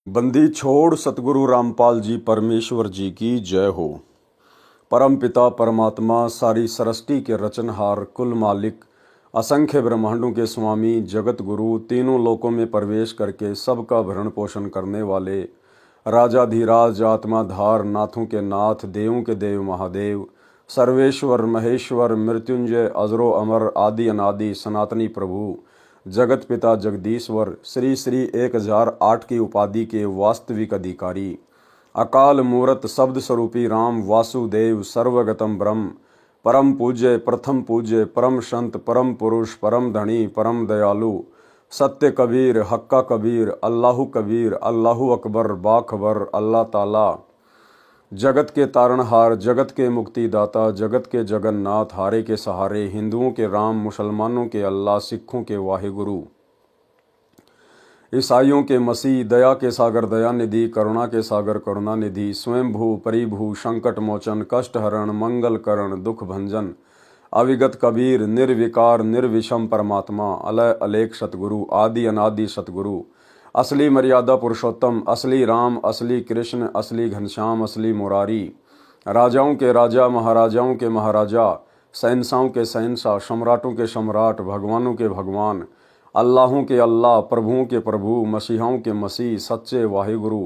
बंदी छोड़ सतगुरु रामपाल जी परमेश्वर जी की जय हो। परम पिता परमात्मा सारी सृष्टि के रचनहार कुल मालिक असंख्य ब्रह्मांडों के स्वामी जगत गुरु तीनों लोकों में प्रवेश करके सबका भरण पोषण करने वाले राजाधिराज आत्माधार नाथों के नाथ देवों के देव महादेव सर्वेश्वर महेश्वर मृत्युंजय अजरो अमर आदि अनादि सनातनी प्रभु जगत पिता जगदीश्वर श्री श्री 1008 की उपाधि के वास्तविक अधिकारी अकाल मूरत शब्द स्वरूपी राम वासुदेव सर्वगतम ब्रह्म परम पूज्य प्रथम पूज्य परम संत परम पुरुष परम धनी परम दयालु सत्य कबीर हक्का कबीर अल्लाहु कबीर अल्लाहु अकबर बाखबर अल्लाह ताला जगत के तारणहार जगत के मुक्तिदाता जगत के जगन्नाथ हारे के सहारे हिंदुओं के राम मुसलमानों के अल्लाह सिखों के वाहिगुरु ईसाइयों के मसीह दया के सागर दया निधि करुणा के सागर करुणा निधि स्वयंभू परिभू संकट मोचन कष्ट हरण मंगल करण दुख भंजन अविगत कबीर निर्विकार निर्विषम परमात्मा अलय अलेख सतगुरु आदि अनादि सतगुरु असली मर्यादा पुरुषोत्तम असली राम असली कृष्ण असली घनश्याम असली मुरारी राजाओं के राजा महाराजाओं के महाराजा शहंशाहों के शहंशाह सम्राटों के सम्राट भगवानों के भगवान अल्लाहों के अल्लाह प्रभुओं के प्रभु मसीहाओं के मसीह सच्चे वाहिगुरु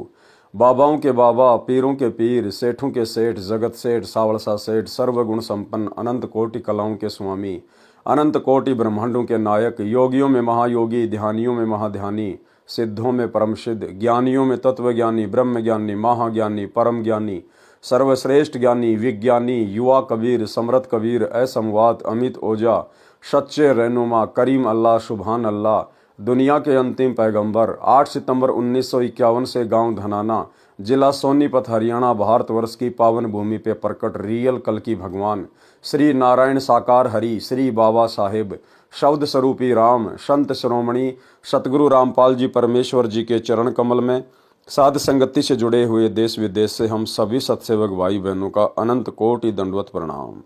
बाबाओं के बाबा पीरों के पीर सेठों के सेठ जगत सेठ सावलसा सेठ सर्वगुण संपन्न अनंत कोटि कलाओं के स्वामी अनंत कोटि ब्रह्मांडों के नायक योगियों में महायोगी ध्यानियों में महाध्यानी सिद्धों में परम सिद्ध ज्ञानियों में तत्वज्ञानी ब्रह्म ज्ञानी महाज्ञानी परम ज्ञानी सर्वश्रेष्ठ ज्ञानी विज्ञानी युवा कबीर समरथ कबीर असमवात अमित ओजा सच्चे रहनुमा करीम अल्लाह सुभान अल्लाह दुनिया के अंतिम पैगंबर 8 सितंबर 1951 से गांव धनाना जिला सोनीपत हरियाणा भारतवर्ष की पावन भूमि पे प्रकट रियल कल की भगवान श्री नारायण साकार हरि श्री बाबा साहेब शब्द स्वरूपी राम संत श्रोमणी सतगुरु रामपाल जी परमेश्वर जी के चरण कमल में साध संगति से जुड़े हुए देश विदेश से हम सभी सत्सेवक भाई बहनों का अनंत कोटि दंडवत प्रणाम।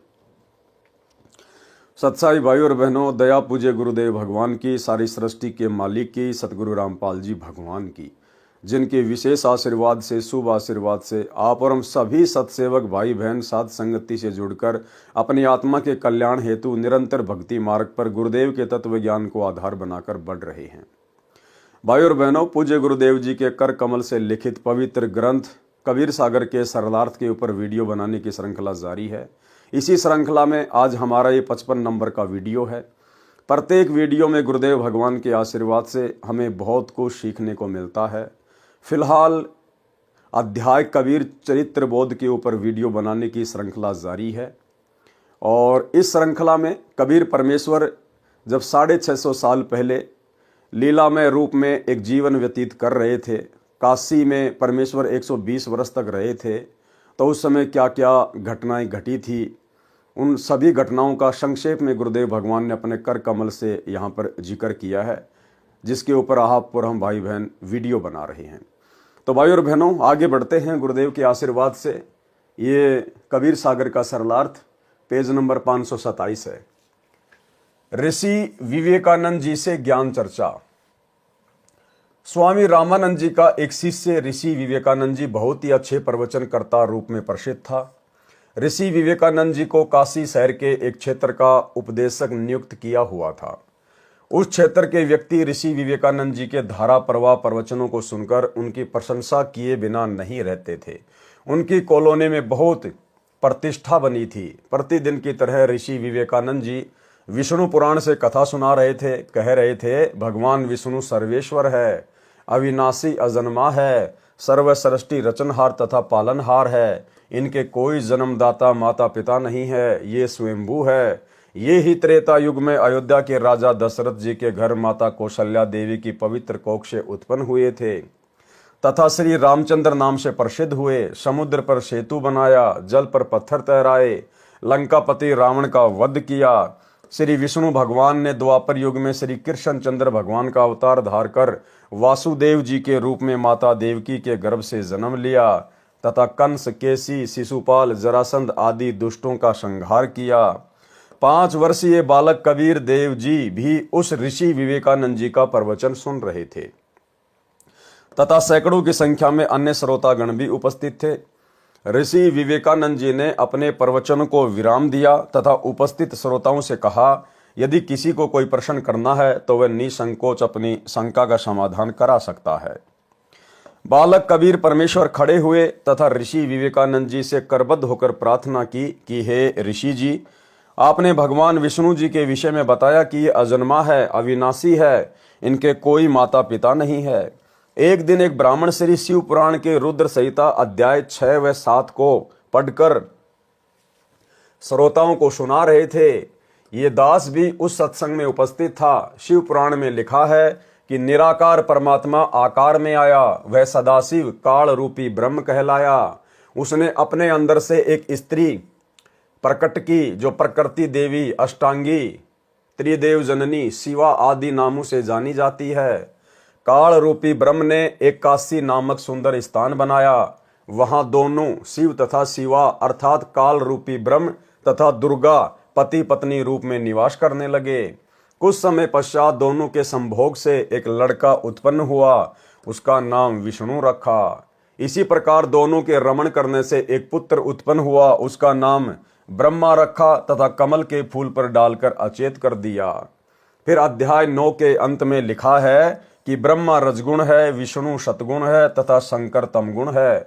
सत्साई भाई और बहनों, दया पूज्य गुरुदेव भगवान की, सारी सृष्टि के मालिक की, सतगुरु रामपाल जी भगवान की, जिनके विशेष आशीर्वाद से शुभ आशीर्वाद से आप और हम सभी सत्सेवक भाई बहन साध संगति से जुड़कर अपनी आत्मा के कल्याण हेतु निरंतर भक्ति मार्ग पर गुरुदेव के तत्व ज्ञान को आधार बनाकर बढ़ रहे हैं। भाई और बहनों, पूज्य गुरुदेव जी के कर कमल से लिखित पवित्र ग्रंथ कबीर सागर के सरलार्थ के ऊपर वीडियो बनाने की श्रृंखला जारी है। इसी श्रृंखला में आज हमारा ये 55 नंबर का वीडियो है। प्रत्येक वीडियो में गुरुदेव भगवान के आशीर्वाद से हमें बहुत कुछ सीखने को मिलता है। फिलहाल अध्याय कबीर चरित्र बोध के ऊपर वीडियो बनाने की श्रृंखला जारी है और इस श्रृंखला में कबीर परमेश्वर जब 650 साल पहले लीलामय रूप में एक जीवन व्यतीत कर रहे थे, काशी में परमेश्वर 120 वर्ष तक रहे थे, तो उस समय क्या क्या घटनाएं घटी थी, उन सभी घटनाओं का संक्षेप में गुरुदेव भगवान ने अपने कर कमल से यहाँ पर जिक्र किया है, जिसके ऊपर आप और हम भाई बहन वीडियो बना रहे हैं। तो भाई और बहनों, आगे बढ़ते हैं गुरुदेव के आशीर्वाद से। ये कबीर सागर का सरलार्थ पेज नंबर 527 है। ऋषि विवेकानंद जी से ज्ञान चर्चा। स्वामी रामानंद जी का एक शिष्य ऋषि विवेकानंद जी बहुत ही अच्छे प्रवचनकर्ता रूप में प्रसिद्ध था। ऋषि विवेकानंद जी को काशी शहर के एक क्षेत्र का उपदेशक नियुक्त किया हुआ था। उस क्षेत्र के व्यक्ति ऋषि विवेकानंद जी के धारा प्रवाह प्रवचनों को सुनकर उनकी प्रशंसा किए बिना नहीं रहते थे। उनकी कॉलोनी में बहुत प्रतिष्ठा बनी थी। प्रतिदिन की तरह ऋषि विवेकानंद जी विष्णु पुराण से कथा सुना रहे थे। कह रहे थे, भगवान विष्णु सर्वेश्वर है, अविनाशी अजन्मा है, सर्वसृष्टि रचनहार तथा पालनहार है। इनके कोई जन्मदाता माता पिता नहीं है, ये स्वयंभू है। ये ही त्रेता युग में अयोध्या के राजा दशरथ जी के घर माता कौशल्या देवी की पवित्र कोख से उत्पन्न हुए थे तथा श्री रामचंद्र नाम से प्रसिद्ध हुए। समुद्र पर सेतु बनाया, जल पर पत्थर तैराए, लंकापति रावण का वध किया। श्री विष्णु भगवान ने द्वापर युग में श्री कृष्ण चंद्र भगवान का अवतार धार कर वासुदेव जी के रूप में माता देवकी के गर्भ से जन्म लिया तथा कंस, केसी, शिशुपाल, जरासंध आदि दुष्टों का संहार किया। 5 वर्षीय बालक कबीर देव जी भी उस ऋषि विवेकानंद जी का प्रवचन सुन रहे थे तथा सैकड़ों की संख्या में अन्य श्रोतागण भी उपस्थित थे। ऋषि विवेकानंद जी ने अपने प्रवचन को विराम दिया तथा उपस्थित श्रोताओं से कहा, यदि किसी को कोई प्रश्न करना है तो वह निसंकोच अपनी शंका का समाधान करा सकता है। बालक कबीर परमेश्वर खड़े हुए तथा ऋषि विवेकानंद जी से करबद्ध होकर प्रार्थना की कि हे ऋषि जी, आपने भगवान विष्णु जी के विषय में बताया कि ये अजन्मा है, अविनाशी है, इनके कोई माता पिता नहीं है। एक दिन एक ब्राह्मण श्री शिव पुराण के रुद्र संहिता अध्याय 6 व 7 को पढ़कर श्रोताओं को सुना रहे थे। ये दास भी उस सत्संग में उपस्थित था। शिव पुराण में लिखा है कि निराकार परमात्मा आकार में आया, वह सदाशिव काल रूपी ब्रह्म कहलाया। उसने अपने अंदर से एक स्त्री प्रकट की जो प्रकृति देवी, अष्टांगी, त्रिदेव जननी, शिवा आदि नामों से जानी जाती है। काल रूपी ब्रह्म ने एक काशी नामक सुंदर स्थान बनाया। वहां दोनों शिव तथा शिवा अर्थात काल रूपी ब्रह्म तथा दुर्गा पति पत्नी रूप में निवास करने लगे। कुछ समय पश्चात दोनों के संभोग से एक लड़का उत्पन्न हुआ, उसका नाम विष्णु रखा। इसी प्रकार दोनों के रमण करने से एक पुत्र उत्पन्न हुआ, उसका नाम ब्रह्मा रखा तथा कमल के फूल पर डालकर अचेत कर दिया। फिर अध्याय 9 के अंत में लिखा है कि ब्रह्मा रजगुण है, विष्णु सतगुण है तथा शंकर तमगुण है,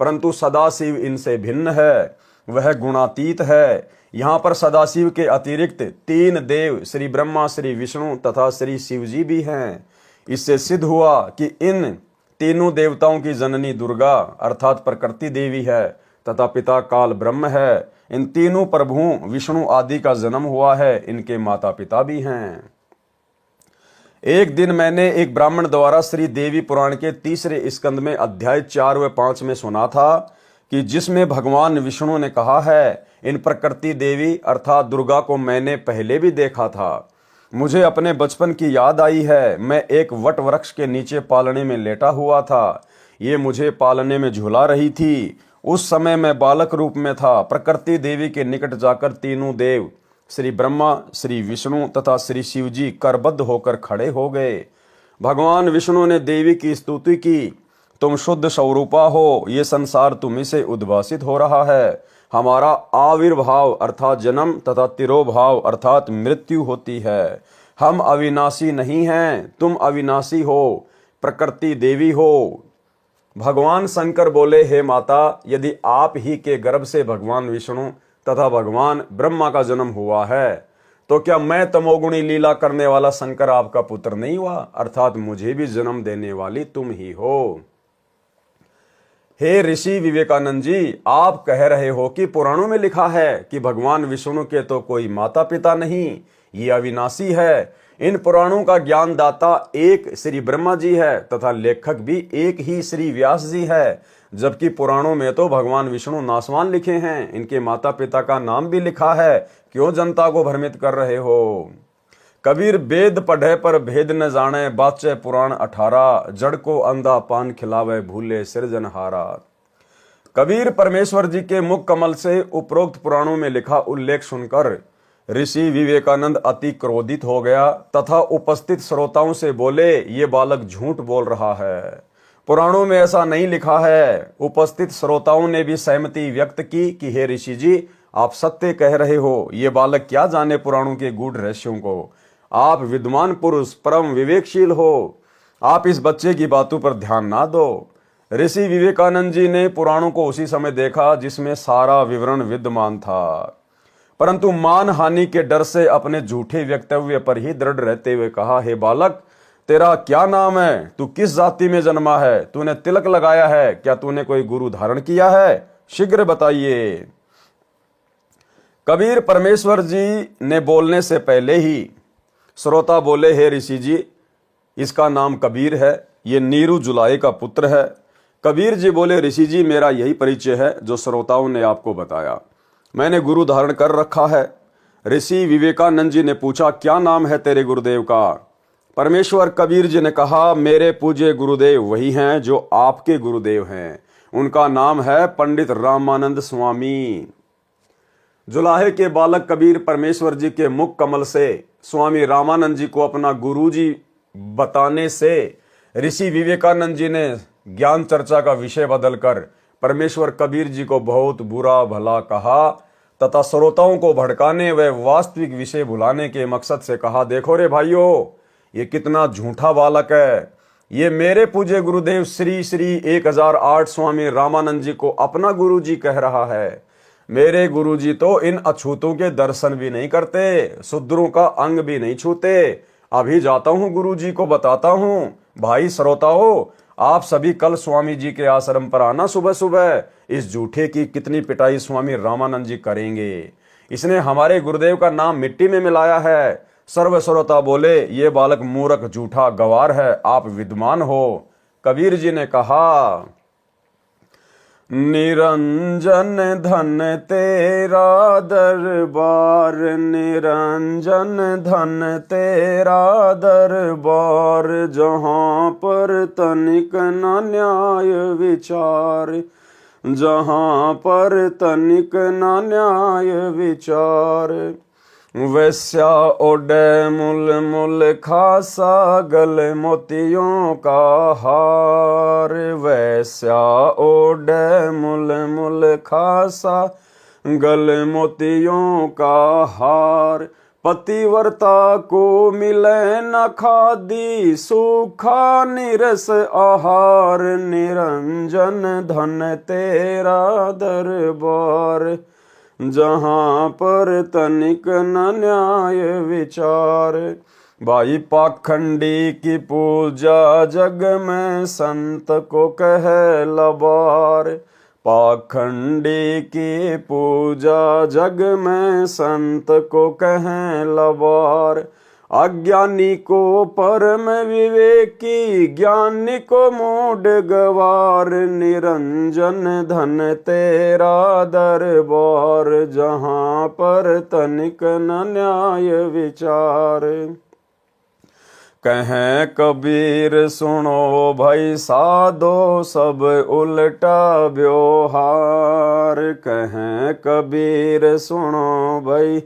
परंतु सदाशिव इनसे भिन्न है, वह गुणातीत है। यहाँ पर सदाशिव के अतिरिक्त 3 देव श्री ब्रह्मा, श्री विष्णु तथा श्री शिव जी भी हैं। इससे सिद्ध हुआ कि इन तीनों देवताओं की जननी दुर्गा अर्थात प्रकृति देवी है तथा पिता काल ब्रह्म है। इन तीनों प्रभुओं विष्णु आदि का जन्म हुआ है, इनके माता पिता भी हैं। एक दिन मैंने एक ब्राह्मण द्वारा श्री देवी पुराण के 3 स्कंद में अध्याय 4 व 5 में सुना था कि जिसमें भगवान विष्णु ने कहा है, इन प्रकृति देवी अर्थात दुर्गा को मैंने पहले भी देखा था। मुझे अपने बचपन की याद आई है। मैं एक वट वृक्ष के नीचे पालने में लेटा हुआ था। ये मुझे पालने में झुला रही थी। उस समय मैं बालक रूप में था। प्रकृति देवी के निकट जाकर तीनों देव श्री ब्रह्मा, श्री विष्णु तथा श्री शिव जी करबद्ध होकर खड़े हो गए। भगवान विष्णु ने देवी की स्तुति की, तुम शुद्ध स्वरूपा हो, ये संसार तुम्ही से उद्भासित हो रहा है। हमारा आविर्भाव अर्थात जन्म तथा तिरोभाव अर्थात मृत्यु होती है। हम अविनाशी नहीं हैं, तुम अविनाशी हो, प्रकृति देवी हो। भगवान शंकर बोले, हे माता, यदि आप ही के गर्भ से भगवान विष्णु तथा भगवान ब्रह्मा का जन्म हुआ है तो क्या मैं तमोगुणी लीला करने वाला शंकर आपका पुत्र नहीं हुआ, अर्थात मुझे भी जन्म देने वाली तुम ही हो। हे ऋषि विवेकानंद जी, आप कह रहे हो कि पुराणों में लिखा है कि भगवान विष्णु के तो कोई माता पिता नहीं, ये अविनाशी है। इन पुराणों का ज्ञानदाता एक श्री ब्रह्मा जी है तथा लेखक भी एक ही श्री व्यास जी है, जबकि पुराणों में तो भगवान विष्णु नासवान लिखे हैं, इनके माता पिता का नाम भी लिखा है। क्यों जनता को भ्रमित कर रहे हो? कबीर वेद पढ़े पर भेद न जाने, बाचे पुराण 18, जड़ को अंधा पान खिलावे भूले सृजनहारा। कबीर परमेश्वर जी के मुख कमल से उपरोक्त पुराणों में लिखा उल्लेख सुनकर ऋषि विवेकानंद अति क्रोधित हो गया तथा उपस्थित श्रोताओं से बोले, ये बालक झूठ बोल रहा है, पुराणों में ऐसा नहीं लिखा है। उपस्थित श्रोताओं ने भी सहमति व्यक्त की कि हे ऋषि जी, आप सत्य कह रहे हो। ये बालक क्या जाने पुराणों के गूढ़ रहस्यों को। आप विद्वान पुरुष, परम विवेकशील हो, आप इस बच्चे की बातों पर ध्यान ना दो। ऋषि विवेकानंद जी ने पुराणों को उसी समय देखा जिसमें सारा विवरण विद्यमान था, परंतु मान हानि के डर से अपने झूठे वक्तव्य पर ही दृढ़ रहते हुए कहा, हे बालक, तेरा क्या नाम है? तू किस जाति में जन्मा है? तूने तिलक लगाया है? क्या तूने कोई गुरु धारण किया है? शीघ्र बताइए। कबीर परमेश्वर जी ने बोलने से पहले ही श्रोता बोले, हे ऋषि जी, इसका नाम कबीर है, ये नीरू जुलाई का पुत्र है। कबीर जी बोले, ऋषि जी, मेरा यही परिचय है जो श्रोताओं ने आपको बताया, मैंने गुरु धारण कर रखा है। ऋषि विवेकानंद जी ने पूछा, क्या नाम है तेरे गुरुदेव का? परमेश्वर कबीर जी ने कहा, मेरे पूज्य गुरुदेव वही हैं जो आपके गुरुदेव हैं, उनका नाम है पंडित रामानंद स्वामी। जुलाहे के बालक कबीर परमेश्वर जी के मुख कमल से स्वामी रामानंद जी को अपना गुरु जी बताने से ऋषि विवेकानंद जी ने ज्ञान चर्चा का विषय बदलकर परमेश्वर कबीर जी को बहुत बुरा भला कहा तथा श्रोताओं को भड़काने व वास्तविक विषय भुलाने के मकसद से कहा, देखो रे भाइयों, ये कितना झूठा बालक है। ये मेरे पूज्य गुरुदेव श्री श्री 1008 स्वामी रामानंद जी को अपना गुरु जी कह रहा है। मेरे गुरु जी तो इन अछूतों के दर्शन भी नहीं करते, शूद्रों का अंग भी नहीं छूते। अभी जाता हूं गुरु जी को बताता हूं। भाई श्रोताओं, आप सभी कल स्वामी जी के आश्रम पर आना सुबह सुबह। इस झूठे की कितनी पिटाई स्वामी रामानंद जी करेंगे। इसने हमारे गुरुदेव का नाम मिट्टी में मिलाया है। सर्व श्रोता बोले, ये बालक मूर्ख झूठा गवार है, आप विद्वान हो। कबीर जी ने कहा, निरंजन धन तेरा दरबार, निरंजन धन तेरा दरबार, जहाँ पर तनिक न न्याय विचार, जहाँ पर तनिक न न्याय विचार। वैस्या ओडे मुल मुल खासा, गले मोतियों का हार, वैस्या ओडे मुल मुल खासा, गले मोतियों का हार। पतिव्रता को मिले न खादी, सूखा निरस आहार, निरंजन धन तेरा दरबार, जहाँ पर तनिक न न्याय विचार। भाई पाखंडी की पूजा जग में संत को कहे लबार, पाखंडी की पूजा जग में संत को कहे लबार। अज्ञानी को परम विवेकी, ज्ञानी को मूढ़ गवार, निरंजन धन तेरा दरबार, जहाँ पर तनिक न न्याय विचार। कहें कबीर सुनो भाई साधो, सब उल्टा व्यवहार, कहें कबीर सुनो भाई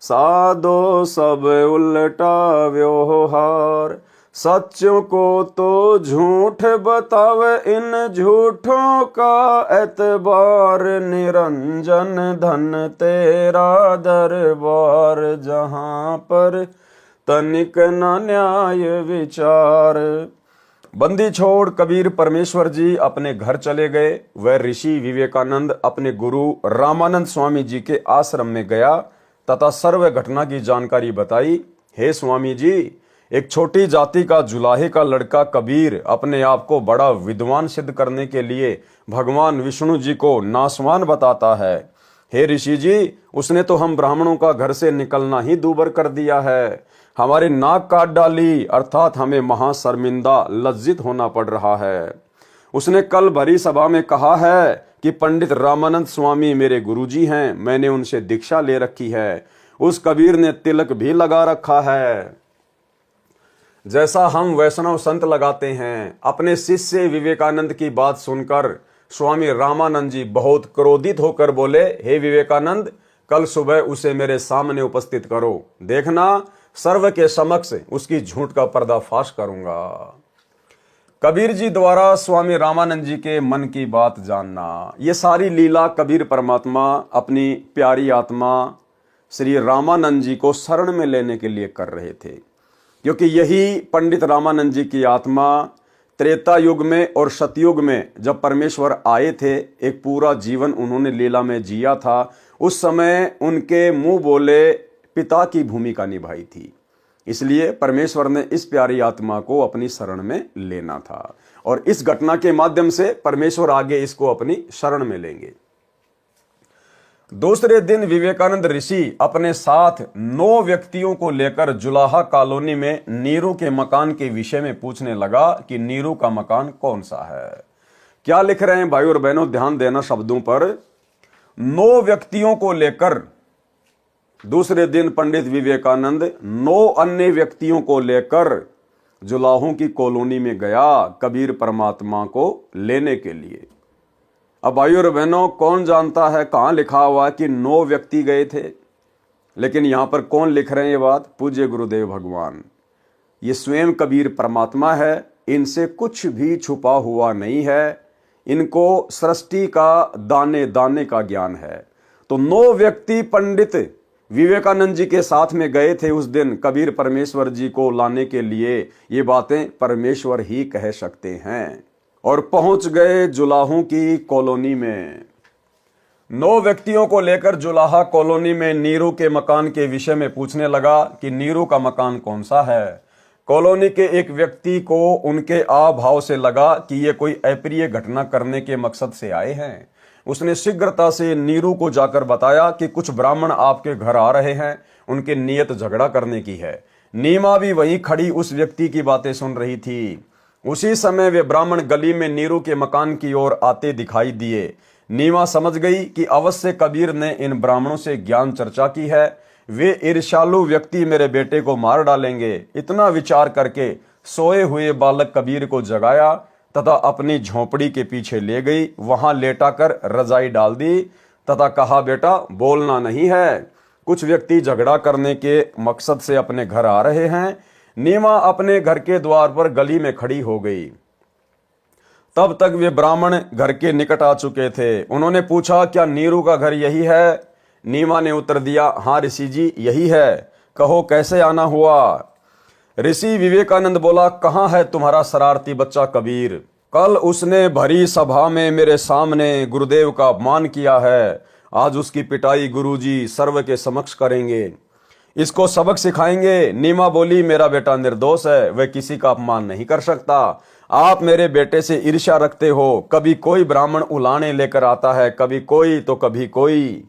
साधो, सब उल्टा व्यवहार। सच्चों को तो झूठ बतावे, इन झूठों का एतबार, निरंजन धन तेरा दरबार, जहाँ पर तनिक न न्याय विचार। बंदी छोड़ कबीर परमेश्वर जी अपने घर चले गए। वह ऋषि विवेकानंद अपने गुरु रामानंद स्वामी जी के आश्रम में गया तथा सर्व घटना की जानकारी बताई। हे स्वामी जी, एक छोटी जाति का जुलाहे का लड़का कबीर अपने आप को बड़ा विद्वान सिद्ध करने के लिए भगवान विष्णु जी को नासवान बताता है। हे ऋषि जी, उसने तो हम ब्राह्मणों का घर से निकलना ही दूभर कर दिया है, हमारी नाक काट डाली, अर्थात हमें महाशर्मिंदा लज्जित होना पड़ रहा है। उसने कल भरी सभा में कहा है कि पंडित रामानंद स्वामी मेरे गुरुजी हैं, मैंने उनसे दीक्षा ले रखी है। उस कबीर ने तिलक भी लगा रखा है, जैसा हम वैष्णव संत लगाते हैं। अपने शिष्य विवेकानंद की बात सुनकर स्वामी रामानंद जी बहुत क्रोधित होकर बोले, हे विवेकानंद, कल सुबह उसे मेरे सामने उपस्थित करो, देखना सर्व के समक्ष उसकी झूठ का पर्दाफाश करूंगा। कबीर जी द्वारा स्वामी रामानंद जी के मन की बात जानना, ये सारी लीला कबीर परमात्मा अपनी प्यारी आत्मा श्री रामानंद जी को शरण में लेने के लिए कर रहे थे, क्योंकि यही पंडित रामानंद जी की आत्मा त्रेता युग में और सतयुग में जब परमेश्वर आए थे, एक पूरा जीवन उन्होंने लीला में जिया था। उस समय उनके मुंह बोले पिता की भूमिका निभाई थी, इसलिए परमेश्वर ने इस प्यारी आत्मा को अपनी शरण में लेना था और इस घटना के माध्यम से परमेश्वर आगे इसको अपनी शरण में लेंगे। दूसरे दिन विवेकानंद ऋषि अपने साथ 9 व्यक्तियों को लेकर जुलाहा कॉलोनी में नीरू के मकान के विषय में पूछने लगा कि नीरू का मकान कौन सा है। क्या लिख रहे हैं भाई और बहनों, ध्यान देना शब्दों पर। 9 व्यक्तियों को लेकर दूसरे दिन पंडित विवेकानंद 9 अन्य व्यक्तियों को लेकर जुलाहों की कॉलोनी में गया कबीर परमात्मा को लेने के लिए। अब भाइयों और बहनों, कौन जानता है कहां लिखा हुआ कि 9 व्यक्ति गए थे, लेकिन यहां पर कौन लिख रहे हैं ये बात? पूज्य गुरुदेव भगवान। ये स्वयं कबीर परमात्मा है इनसे कुछ भी छुपा हुआ नहीं है, इनको सृष्टि का दाने दाने का ज्ञान है। तो 9 व्यक्ति पंडित विवेकानंद जी के साथ में गए थे उस दिन कबीर परमेश्वर जी को लाने के लिए। ये बातें परमेश्वर ही कह सकते हैं। और पहुंच गए जुलाहों की कॉलोनी में। 9 व्यक्तियों को लेकर जुलाहा कॉलोनी में नीरू के मकान के विषय में पूछने लगा कि नीरू का मकान कौन सा है। कॉलोनी के एक व्यक्ति को उनके आभाव से लगा कि ये कोई अप्रिय घटना करने के मकसद से आए हैं। उसने शीघ्रता से नीरू को जाकर बताया कि कुछ ब्राह्मण आपके घर आ रहे हैं, उनकी नीयत झगड़ा करने की है। नीमा भी वहीं खड़ी उस व्यक्ति की बातें सुन रही थी। उसी समय वे ब्राह्मण गली में नीरू के मकान की ओर आते दिखाई दिए। नीमा समझ गई कि अवश्य कबीर ने इन ब्राह्मणों से ज्ञान चर्चा की है, वे ईर्ष्यालु व्यक्ति मेरे बेटे को मार डालेंगे। इतना विचार करके सोए हुए बालक कबीर को जगाया तथा अपनी झोपड़ी के पीछे ले गई। वहां लेटाकर रजाई डाल दी तथा कहा, बेटा बोलना नहीं है, कुछ व्यक्ति झगड़ा करने के मकसद से अपने घर आ रहे हैं। नीमा अपने घर के द्वार पर गली में खड़ी हो गई। तब तक वे ब्राह्मण घर के निकट आ चुके थे। उन्होंने पूछा, क्या नीरू का घर यही है? नीमा ने उत्तर दिया, हाँ ऋषि जी यही है। कहो कैसे आना हुआ? ऋषि विवेकानंद बोला, कहाँ है तुम्हारा शरारती बच्चा कबीर? कल उसने भरी सभा में मेरे सामने गुरुदेव का अपमान किया है। आज उसकी पिटाई गुरुजी सर्व के समक्ष करेंगे, इसको सबक सिखाएंगे। नीमा बोली, मेरा बेटा निर्दोष है, वह किसी का अपमान नहीं कर सकता। आप मेरे बेटे से ईर्ष्या रखते हो। कभी कोई ब्राह्मण उलाने लेकर आता है, कभी कोई तो कभी कोई।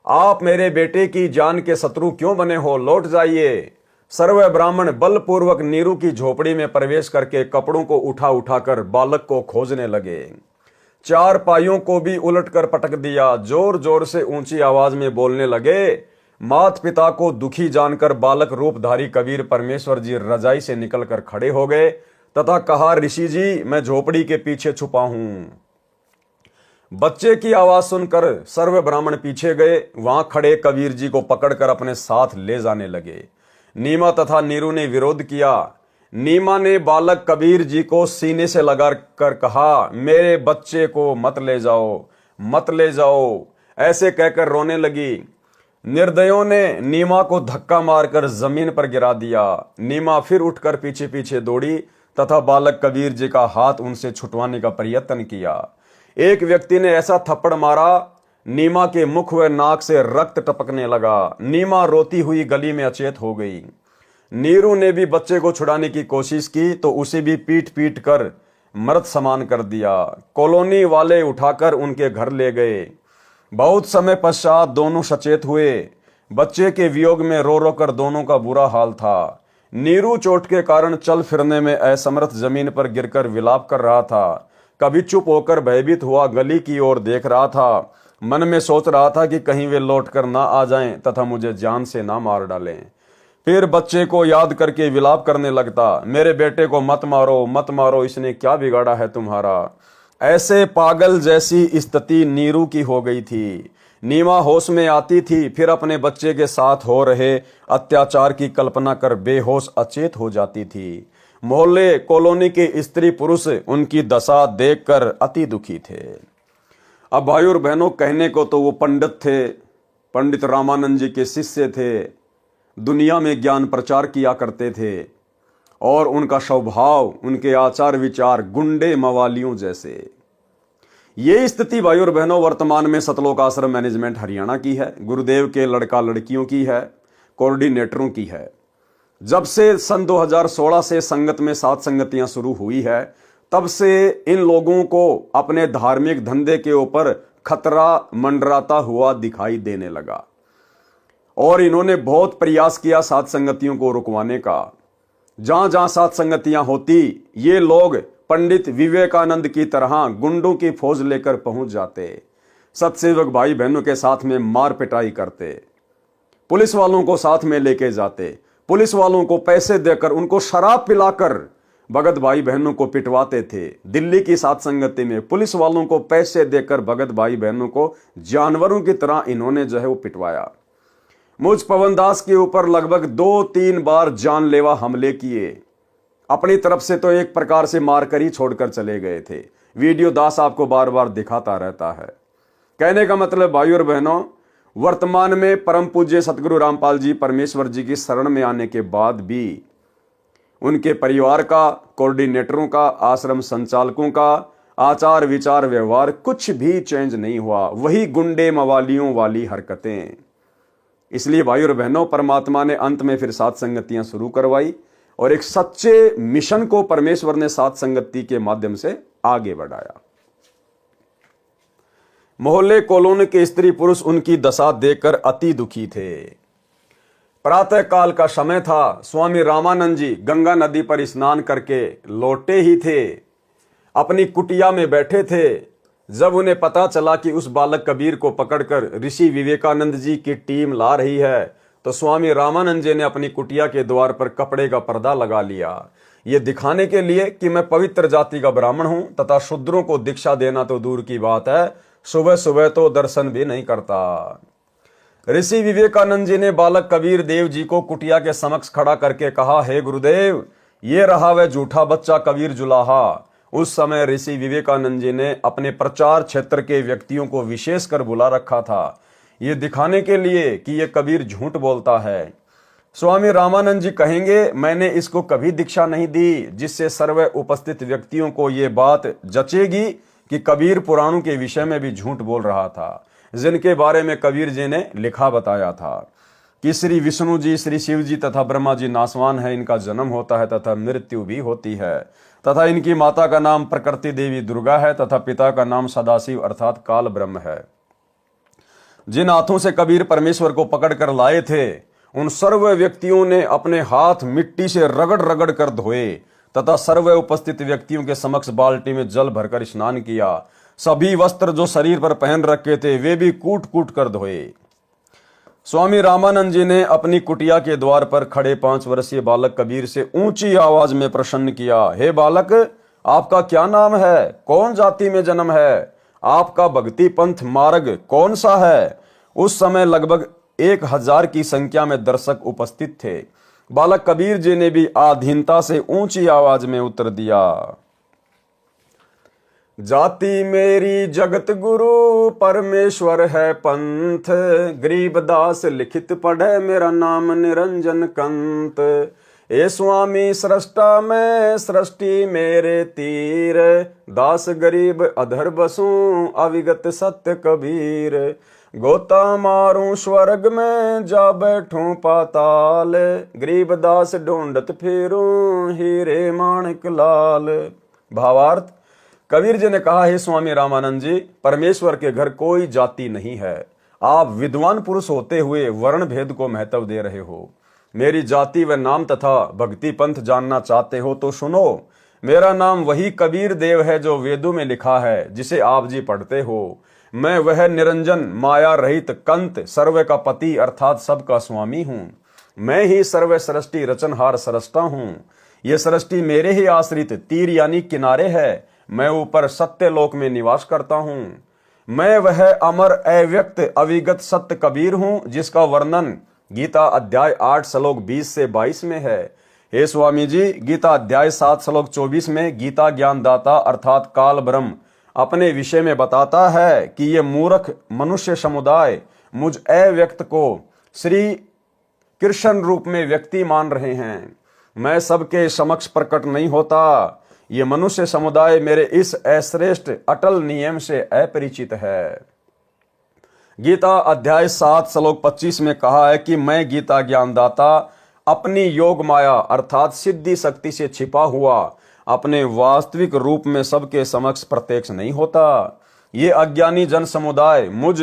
आप मेरे बेटे की जान के शत्रु क्यों बने हो? लौट जाइए। सर्व ब्राह्मण बलपूर्वक नीरू की झोपड़ी में प्रवेश करके कपड़ों को उठा उठाकर बालक को खोजने लगे। 4 पाइयों को भी उलटकर पटक दिया। जोर जोर से ऊंची आवाज में बोलने लगे। माता पिता को दुखी जानकर बालक रूपधारी कबीर परमेश्वर जी रजाई से निकलकर खड़े हो गए तथा कहा, ऋषि जी मैं झोपड़ी के पीछे छुपा हूं। बच्चे की आवाज सुनकर सर्व ब्राह्मण पीछे गए। वहां खड़े कबीर जी को पकड़कर अपने साथ ले जाने लगे। नीमा तथा नीरू ने विरोध किया। नीमा ने बालक कबीर जी को सीने से लगा कर कहा, मेरे बच्चे को मत ले जाओ, मत ले जाओ। ऐसे कहकर रोने लगी। निर्दयों ने नीमा को धक्का मारकर जमीन पर गिरा दिया। नीमा फिर उठकर पीछे पीछे दौड़ी तथा बालक कबीर जी का हाथ उनसे छुटवाने का प्रयत्न किया। एक व्यक्ति ने ऐसा थप्पड़ मारा, नीमा के मुख व नाक से रक्त टपकने लगा। नीमा रोती हुई गली में अचेत हो गई। नीरू ने भी बच्चे को छुड़ाने की कोशिश की तो उसे भी पीट पीट कर मृत समान कर दिया। कॉलोनी वाले उठाकर उनके घर ले गए। बहुत समय पश्चात दोनों सचेत हुए। बच्चे के वियोग में रो रो कर दोनों का बुरा हाल था। नीरू चोट के कारण चल फिरने में असमर्थ जमीन पर गिरकर विलाप कर रहा था। कभी चुप होकर भयभीत हुआ गली की ओर देख रहा था। मन में सोच रहा था कि कहीं वे लौटकर ना आ जाएं तथा मुझे जान से ना मार डालें। फिर बच्चे को याद करके विलाप करने लगता, मेरे बेटे को मत मारो, मत मारो, इसने क्या बिगाड़ा है तुम्हारा। ऐसे पागल जैसी स्थिति नीरू की हो गई थी। नीमा होश में आती थी, फिर अपने बच्चे के साथ हो रहे अत्याचार की कल्पना कर बेहोश अचेत हो जाती थी। मोहल्ले कॉलोनी के स्त्री पुरुष उनकी दशा देखकर अति दुखी थे। अब भाई और बहनों, कहने को तो वो पंडित थे, पंडित रामानंद जी के शिष्य थे, दुनिया में ज्ञान प्रचार किया करते थे और उनका स्वभाव, उनके आचार विचार गुंडे मवालियों जैसे। ये स्थिति भाई और बहनों वर्तमान में सतलोक आश्रम मैनेजमेंट हरियाणा की है, गुरुदेव के लड़का लड़कियों की है, कोऑर्डिनेटरों की है। जब से सन 2016 से संगत में 7 संगतियां शुरू हुई है, तब से इन लोगों को अपने धार्मिक धंधे के ऊपर खतरा मंडराता हुआ दिखाई देने लगा और इन्होंने बहुत प्रयास किया सात संगतियों को रुकवाने का। जहां जहां सात संगतियां होती, ये लोग पंडित विवेकानंद की तरह गुंडों की फौज लेकर पहुंच जाते, सत्सेवक भाई बहनों के साथ में मार पिटाई करते, पुलिस वालों को साथ में लेके जाते, पुलिस वालों को पैसे देकर उनको शराब पिलाकर भगत भाई बहनों को पिटवाते थे। दिल्ली की सात संगति में पुलिस वालों को पैसे देकर भगत भाई बहनों को जानवरों की तरह इन्होंने जो है वो पिटवाया। मुझ पवन दास के ऊपर लगभग 2-3 बार जानलेवा हमले किए। अपनी तरफ से तो एक प्रकार से मारकर ही छोड़कर चले गए थे। वीडियो दास आपको बार बार दिखाता रहता है। कहने का मतलब भाइयों और बहनों, वर्तमान में परम पूज्य सतगुरु रामपाल जी परमेश्वर जी की शरण में आने के बाद भी उनके परिवार का, कोऑर्डिनेटरों का, आश्रम संचालकों का आचार विचार व्यवहार कुछ भी चेंज नहीं हुआ। वही गुंडे मवालियों वाली हरकतें। इसलिए भाइयों और बहनों, परमात्मा ने अंत में फिर सात संगतियां शुरू करवाई और एक सच्चे मिशन को परमेश्वर ने सात संगति के माध्यम से आगे बढ़ाया। मोहल्ले कॉलोनी के स्त्री पुरुष उनकी दशा देखकर अति दुखी थे। प्रातः काल का समय था। स्वामी रामानंद जी गंगा नदी पर स्नान करके लौटे ही थे, अपनी कुटिया में बैठे थे। जब उन्हें पता चला कि उस बालक कबीर को पकड़कर ऋषि विवेकानंद जी की टीम ला रही है, तो स्वामी रामानंद जी ने अपनी कुटिया के द्वार पर कपड़े का पर्दा लगा लिया, ये दिखाने के लिए कि मैं पवित्र जाति का ब्राह्मण हूं तथा शूद्रों को दीक्षा देना तो दूर की बात है, सुबह सुबह तो दर्शन भी नहीं करता। ऋषि विवेकानंद जी ने बालक कबीर देव जी को कुटिया के समक्ष खड़ा करके कहा, हे गुरुदेव, ये रहा वह झूठा बच्चा कबीर जुलाहा। उस समय ऋषि विवेकानंद जी ने अपने प्रचार क्षेत्र के व्यक्तियों को विशेषकर बुला रखा था, ये दिखाने के लिए कि ये कबीर झूठ बोलता है। स्वामी रामानंद जी कहेंगे, मैंने इसको कभी दीक्षा नहीं दी, जिससे सर्व उपस्थित व्यक्तियों को ये बात जचेगी कि कबीर पुराणों के विषय में भी झूठ बोल रहा था, जिनके बारे में कबीर जी ने लिखा बताया था कि श्री विष्णु जी, श्री शिव जी तथा ब्रह्मा जी नासवान है, इनका जन्म होता है तथा मृत्यु भी होती है, तथा इनकी माता का नाम प्रकृति देवी दुर्गा है तथा पिता का नाम सदाशिव अर्थात काल ब्रह्म है। जिन हाथों से कबीर परमेश्वर को पकड़ कर लाए थे, उन सर्व व्यक्तियों ने अपने हाथ मिट्टी से रगड़ रगड़ कर धोए तथा सर्व उपस्थित व्यक्तियों के समक्ष बाल्टी में जल भरकर स्नान किया। सभी वस्त्र जो शरीर पर पहन रखे थे वे भी कूट कूट कर धोए। स्वामी रामानंद जी ने अपनी कुटिया के द्वार पर खड़े 5 वर्षीय बालक कबीर से ऊंची आवाज में प्रश्न किया, हे बालक, आपका क्या नाम है? कौन जाति में जन्म है? आपका भक्ति पंथ मार्ग कौन सा है? उस समय लगभग 1000 की संख्या में दर्शक उपस्थित थे। बालक कबीर जी ने भी आधीनता से ऊंची आवाज में उत्तर दिया, जाति मेरी जगत गुरु परमेश्वर है पंथ, गरीबदास लिखित पढ़े मेरा नाम निरंजन कंत। ए स्वामी सृष्टा में सृष्टि मेरे तीर, दास गरीब अधर बसूं अविगत सत्य कबीर। गोता मारूं स्वर्ग में जा बैठूं पाताल, गरीबदास ढूंढत फिरूं हीरे माणिक लाल। भावार्थ, कबीर जी ने कहा, हे स्वामी रामानंद जी, परमेश्वर के घर कोई जाति नहीं है। आप विद्वान पुरुष होते हुए वर्ण भेद को महत्व दे रहे हो। मेरी जाति व नाम तथा भक्ति पंथ जानना चाहते हो तो सुनो। मेरा नाम वही कबीर देव है जो वेदों में लिखा है, जिसे आप जी पढ़ते हो। मैं वह निरंजन माया रहित कंत सर्व का पति अर्थात सबका स्वामी हूँ। मैं ही सर्व सृष्टि रचनहार सृष्टा हूँ। ये सृष्टि मेरे ही आश्रित तीर यानी किनारे है। मैं ऊपर सत्य लोक में निवास करता हूँ। मैं वह अमर अव्यक्त अविगत सत्य कबीर हूँ, जिसका वर्णन गीता अध्याय 8 श्लोक 20 से 22 में है। हे स्वामी जी, गीता अध्याय 7 श्लोक 24 में गीता ज्ञानदाता अर्थात काल ब्रह्म अपने विषय में बताता है कि ये मूर्ख मनुष्य समुदाय मुझ अव्यक्त को श्री कृष्ण रूप में व्यक्ति मान रहे हैं। मैं सबके समक्ष प्रकट नहीं होता। ये मनुष्य समुदाय मेरे इस अश्रेष्ठ अटल नियम से अपरिचित है। गीता अध्याय 7 श्लोक 25 में कहा है कि मैं गीता ज्ञानदाता अपनी योग माया अर्थात सिद्धि शक्ति से छिपा हुआ अपने वास्तविक रूप में सबके समक्ष प्रत्यक्ष नहीं होता। ये अज्ञानी जन समुदाय मुझ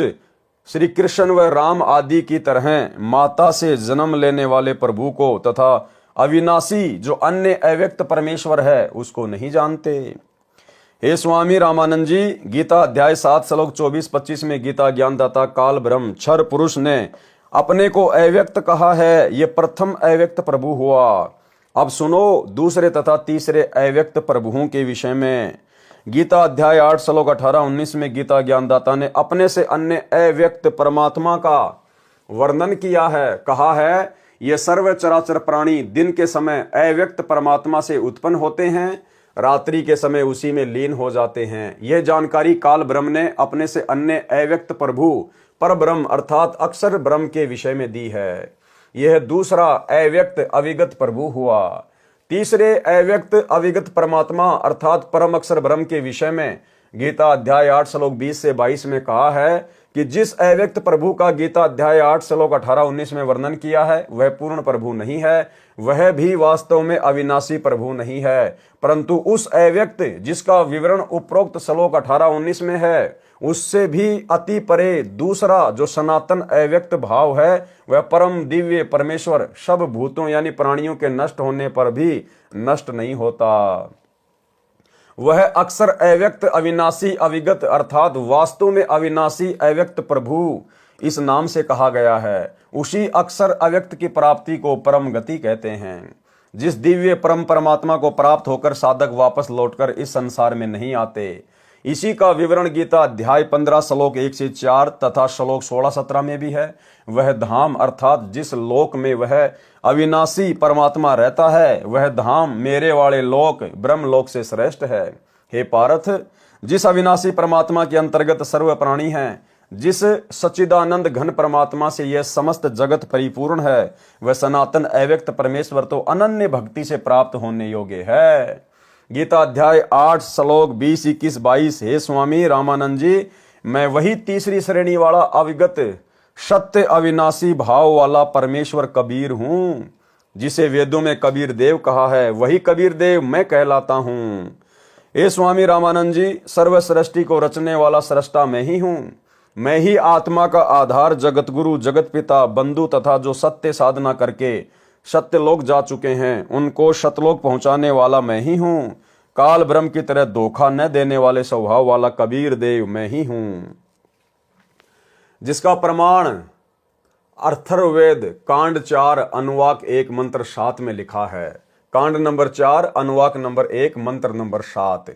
श्री कृष्ण व राम आदि की तरह माता से जन्म लेने वाले प्रभु को तथा अविनाशी जो अन्य अव्यक्त परमेश्वर है उसको नहीं जानते। हे स्वामी रामानंद जी, गीता अध्याय 7 श्लोक 24-25 में गीता ज्ञानदाता काल ब्रह्म क्षर पुरुष ने अपने को अव्यक्त कहा है। ये प्रथम अव्यक्त प्रभु हुआ। अब सुनो दूसरे तथा तीसरे अव्यक्त प्रभुओं के विषय में। गीता अध्याय 8 श्लोक 18-19 में गीता ज्ञानदाता ने अपने से अन्य अव्यक्त परमात्मा का वर्णन किया है। कहा है, ये सर्व चराचर प्राणी दिन के समय अव्यक्त परमात्मा से उत्पन्न होते हैं, रात्रि के समय उसी में लीन हो जाते हैं। यह जानकारी काल ब्रह्म ने अपने से अन्य अव्यक्त प्रभु पर ब्रह्म अर्थात अक्षर ब्रह्म के विषय में दी है। यह दूसरा अव्यक्त अविगत प्रभु हुआ। तीसरे अव्यक्त अविगत परमात्मा अर्थात परम अक्षर ब्रह्म के विषय में गीता अध्याय 8 श्लोक 20 से 22 में कहा है कि जिस अव्यक्त प्रभु का गीता अध्याय 8 श्लोक 18-19 में वर्णन किया है वह पूर्ण प्रभु नहीं है, वह भी वास्तव में अविनाशी प्रभु नहीं है, परंतु उस अव्यक्त जिसका विवरण उपरोक्त श्लोक 18-19 में है उससे भी अति परे दूसरा जो सनातन अव्यक्त भाव है वह परम दिव्य परमेश्वर सब भूतों यानी प्राणियों के नष्ट होने पर भी नष्ट नहीं होता। वह अक्षर अव्यक्त अविनाशी अविगत अर्थात वास्तव में अविनाशी अव्यक्त प्रभु इस नाम से कहा गया है। उसी अक्षर अव्यक्त की प्राप्ति को परम गति कहते हैं। जिस दिव्य परम परमात्मा को प्राप्त होकर साधक वापस लौटकर इस संसार में नहीं आते, इसी का विवरण गीता अध्याय 15 श्लोक 1 से 4 तथा श्लोक 16-17 में भी है। वह धाम अर्थात जिस लोक में वह अविनाशी परमात्मा रहता है वह धाम मेरे वाले लोक ब्रह्म लोक से श्रेष्ठ है। हे पार्थ, जिस अविनाशी परमात्मा के अंतर्गत सर्व प्राणी हैं, जिस सच्चिदानंद घन परमात्मा से यह समस्त जगत परिपूर्ण है, वह सनातन अव्यक्त परमेश्वर तो अनन्य भक्ति से प्राप्त होने योग्य है। गीता अध्याय 8 श्लोक 20, 21, 22। हे स्वामी रामानंद जी, मैं वही तीसरी श्रेणी वाला अविगत सत्य अविनाशी भाव वाला परमेश्वर कबीर हूं, जिसे वेदों में कबीर देव कहा है, वही कबीर देव मैं कहलाता हूं। हे स्वामी रामानंद जी, सर्व सृष्टि को रचने वाला सृष्टा मैं ही हूं। मैं ही आत्मा का आधार, जगत गुरु, जगत पिता, बंधु तथा जो सत्य साधना करके सत्यलोक जा चुके हैं उनको सतलोक पहुंचाने वाला मैं ही हूं। काल ब्रह्म की तरह धोखा न देने वाले स्वभाव वाला कबीर देव मैं ही हूं, जिसका प्रमाण अथर्ववेद कांड 4 अनुवाक 1 मंत्र 7 में लिखा है। कांड नंबर 4 अनुवाक नंबर 1 मंत्र नंबर 7।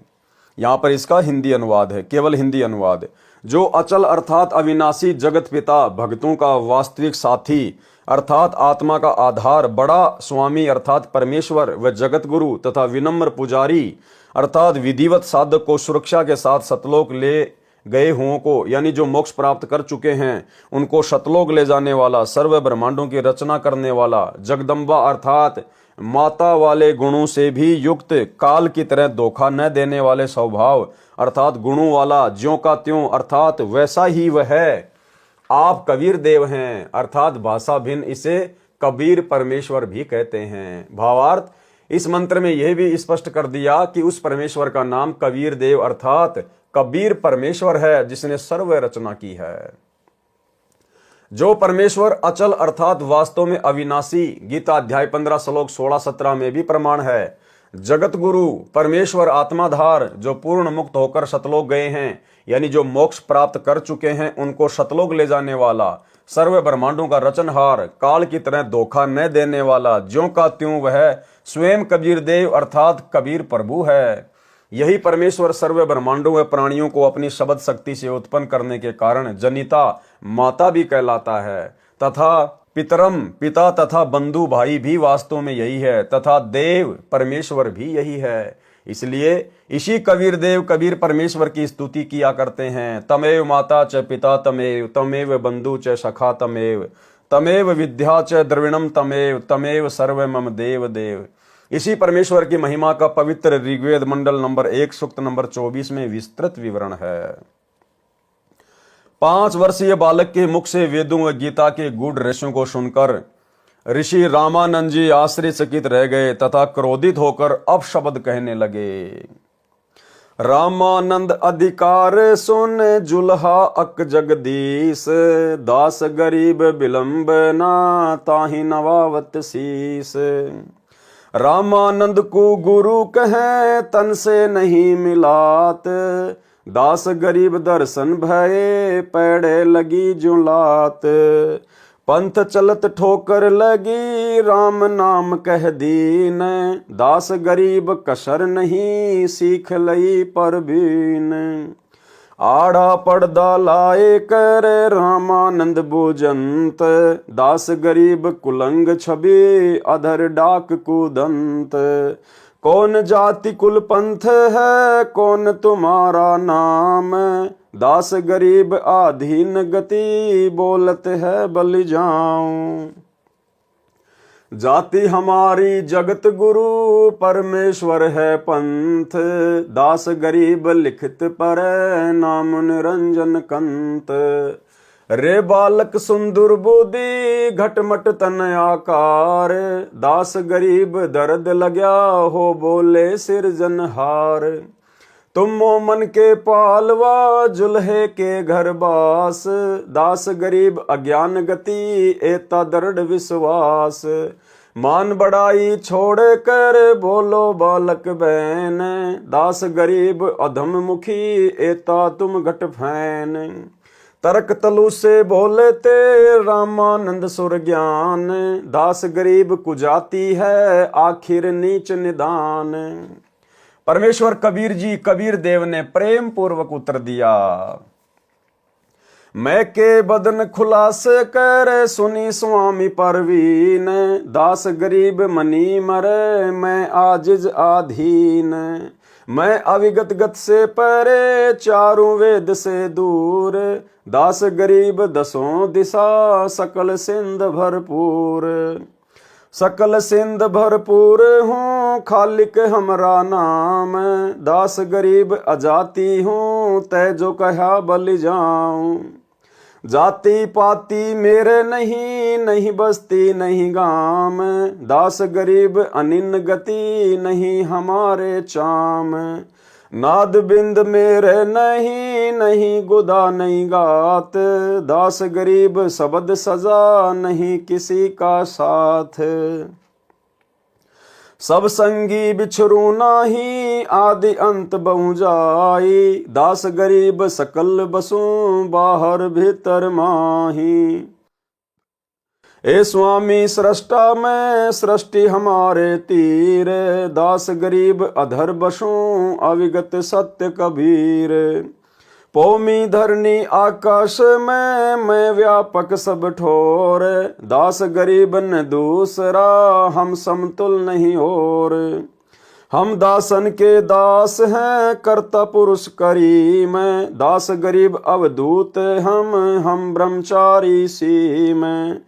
यहां पर इसका हिंदी अनुवाद है, केवल हिंदी अनुवाद। जो अचल अर्थात अविनाशी जगत पिता, भक्तों का वास्तविक साथी अर्थात आत्मा का आधार, बड़ा स्वामी अर्थात परमेश्वर व जगत गुरु तथा विनम्र पुजारी अर्थात विधिवत साधक को सुरक्षा के साथ सतलोक ले गए हुओं को यानी जो मोक्ष प्राप्त कर चुके हैं उनको सतलोक ले जाने वाला, सर्व ब्रह्मांडों की रचना करने वाला, जगदम्बा अर्थात माता वाले गुणों से भी युक्त, काल की तरह धोखा न देने वाले स्वभाव अर्थात गुणों वाला, ज्यों का त्यों अर्थात वैसा ही वह है। आप कबीर देव हैं अर्थात भाषा भिन्न इसे कबीर परमेश्वर भी कहते हैं। भावार्थ, इस मंत्र में यह भी स्पष्ट कर दिया कि उस परमेश्वर का नाम कबीर देव अर्थात कबीर परमेश्वर है जिसने सर्व रचना की है। जो परमेश्वर अचल अर्थात वास्तव में अविनाशी, गीता अध्याय 15 श्लोक 16-17 में भी प्रमाण है। जगत गुरु परमेश्वर आत्माधार जो पूर्ण मुक्त होकर सतलोक गए हैं यानी जो मोक्ष प्राप्त कर चुके हैं उनको सतलोक ले जाने वाला, सर्व ब्रह्मांडों का रचनहार, काल की तरह धोखा न देने वाला, ज्यों का त्यों वह स्वयं कबीर देव अर्थात कबीर प्रभु है। यही परमेश्वर सर्व ब्रह्मांडों व प्राणियों को अपनी शब्द शक्ति से उत्पन्न करने के कारण जनिता माता भी कहलाता है, तथा पितरम पिता तथा बंधु भाई भी वास्तव में यही है, तथा देव परमेश्वर भी यही है। इसलिए इसी कबीर देव कबीर परमेश्वर की स्तुति किया करते हैं। तमेव माता च पिता तमेव, तमेव बंधु च सखा तमेव, तमेव विद्या च द्रविणम तमेव, तमेव सर्व मम देव देव। इसी परमेश्वर की महिमा का पवित्र ऋग्वेद मंडल नंबर 1 सूक्त नंबर 24 में विस्तृत विवरण है। 5 वर्षीय बालक के मुख से वेदों व गीता के गूढ़ रहस्यों को सुनकर ऋषि रामानंद जी आश्चर्यचकित रह गए तथा क्रोधित होकर अपशब्द कहने लगे। रामानंद अधिकार सुन जुल्हा अक जगदीश, दास गरीब विलंब ना ताहि नवावत शीस। रामानंद को गुरु कहे तन से नहीं मिलात, दास गरीब दर्शन भये पैड़े लगी जुलात। पंथ चलत ठोकर लगी राम नाम कह दीन, दास गरीब कसर नहीं सीख लई परवीन। आड़ा पर्दा लाए कर रामानंद भुजंत, दास गरीब कुलंग छवि अधर डाक कुदंत। कौन जाति कुल पंथ है कौन तुम्हारा नाम, दास गरीब आधीन गति बोलत है बलि जाऊं। जाति हमारी जगत गुरु परमेश्वर है पंथ, दास गरीब लिखित पर नाम निरंजन कंत। रे बालक सुंदर बुद्धि घटमट तन आकार, दास गरीब दर्द लग्या हो बोले सिरजनहार। तुम मोमन के पालवा जुल्हे के घर बास, दास गरीब अज्ञान गति एता दृढ़ विश्वास। मान बड़ाई छोड़ कर बोलो बालक बहन, दास गरीब अधम मुखी एता तुम घट फैन। तर्क तलु से बोले ते रामानंद सुर ज्ञान, दास गरीब कुजाती है आखिर नीच निदान। परमेश्वर कबीर जी कबीर देव ने प्रेम पूर्वक उत्तर दिया। मैं के बदन खुलास कर सुनी स्वामी परवीन, दास गरीब मनी मरे मैं आजिज आधीन। मैं अविगत गत से परे चारों वेद से दूर, दास गरीब दसों दिशा सकल सिंध भरपूर। सकल सिंध भरपूर हूँ खालिक हमरा नाम, दास गरीब अजाति हूँ तै जो कहा बलि जाऊं। जाति पाति मेरे नहीं नहीं बस्ती नहीं गाम, दास गरीब अनिन गति नहीं हमारे चाम। नाद बिंद मेरे नहीं नहीं गुदा नहीं गात, दास गरीब शब्द सजा नहीं किसी का साथ। सब संगी बिछरू नाही आदि अंत बहु जाई, दास गरीब सकल बसूं बाहर भीतर माही। ए स्वामी सृष्टा में सृष्टि हमारे तीर, दास गरीब अधर बसूं अविगत सत्य कबीर। पौमी धरनी आकाश में मैं व्यापक सब ठोर, दास गरीब न दूसरा हम समतुल नहीं और। हम दासन के दास हैं कर्ता पुरुष करी में, दास गरीब अवधूत हम ब्रह्मचारी सी में।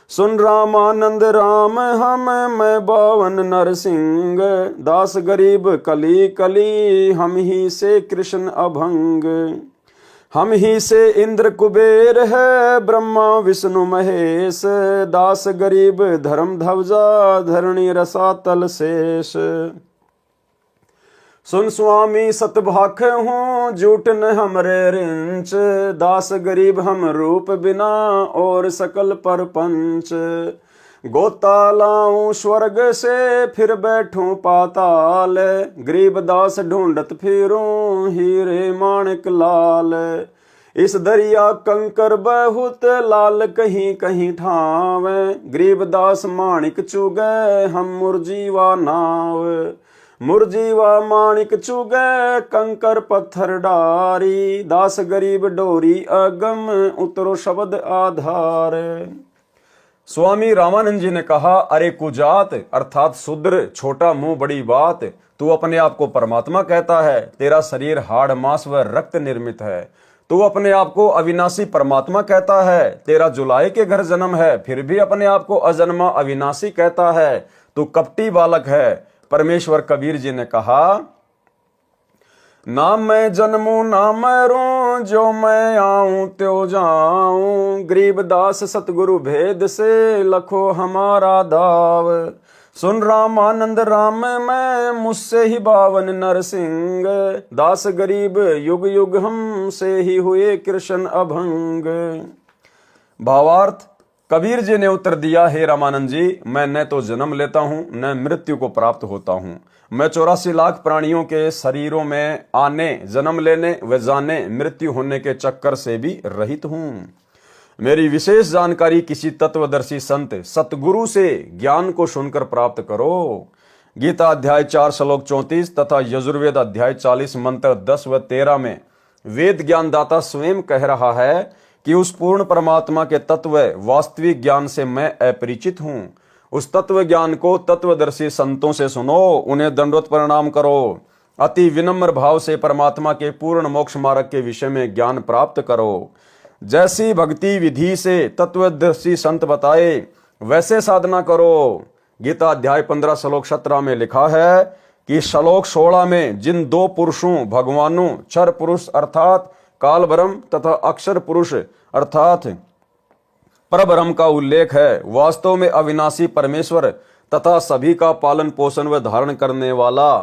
सुन रामानंद राम हम मैं बावन नरसिंह, दास गरीब कली कली हम ही से कृष्ण अभंग। हम ही से इंद्र कुबेर है ब्रह्मा विष्णु महेश, दास गरीब धर्म ध्वजा धरणी रसातल शेष। सुन स्वामी सतभाख हूँ झूठ न हमरे रिंच, दास गरीब हम रूप बिना और सकल परपंच। गोता लाऊं स्वर्ग से फिर बैठूं पाताल, गरीब दास ढूंढत फिरूं हीरे माणिक लाल। इस दरिया कंकर बहुत लाल कहीं कहीं ठावे, गरीब दास माणिक चुगे हम मुरजीवा नाव। मुरजीवा माणिक चुगे कंकर पत्थर डारी, दास गरीब डोरी अगम उतरो शब्द आधार। स्वामी रामानंद जी ने कहा, अरे कुजात अर्थात शूद्र, छोटा मुंह बड़ी बात, तू अपने आप को परमात्मा कहता है, तेरा शरीर हाड़ मांस व रक्त निर्मित है। तू अपने आप को अविनाशी परमात्मा कहता है, तेरा जुलाई के घर जन्म है, फिर भी अपने आप को अजन्मा अविनाशी कहता है, तू कपटी बालक है। परमेश्वर कबीर जी ने कहा, ना मैं जन्मूं ना मरूं, जो मैं आऊं त्यो जाऊं। गरीब दास सतगुरु भेद से लखो हमारा दाव। सुन रामानंद राम मैं मुझसे ही बावन नरसिंह, दास गरीब युग युग हम से ही हुए कृष्ण अभंग। भावार्थ, कबीर जी ने उत्तर दिया, हे रामानंद जी, मैं न तो जन्म लेता हूँ न मृत्यु को प्राप्त होता हूँ। मैं 84 लाख प्राणियों के शरीरों में आने, जन्म लेने व जाने, मृत्यु होने के चक्कर से भी रहित हूँ। मेरी विशेष जानकारी किसी तत्वदर्शी संत सतगुरु से ज्ञान को सुनकर प्राप्त करो। गीता अध्याय 4 श्लोक 34 तथा यजुर्वेद अध्याय 40 मंत्र 10 व 13 में वेद ज्ञानदाता स्वयं कह रहा है कि उस पूर्ण परमात्मा के तत्व वास्तविक ज्ञान से मैं अपरिचित हूं। उस तत्व ज्ञान को तत्वदर्शी संतों से सुनो, उन्हें दंडवत प्रणाम करो, अति विनम्र भाव से परमात्मा के पूर्ण मोक्ष मार्ग के विषय में ज्ञान प्राप्त करो। जैसी भक्ति विधि से तत्वदर्शी संत बताए वैसे साधना करो। गीता अध्याय 15 श्लोक 17 में लिखा है कि श्लोक 16 में जिन दो पुरुषों भगवानों क्षर पुरुष अर्थात काल ब्रह्म तथा अक्षर पुरुष अर्थात परब्रह्म का उल्लेख है, वास्तव में अविनाशी परमेश्वर तथा सभी का पालन पोषण व धारण करने वाला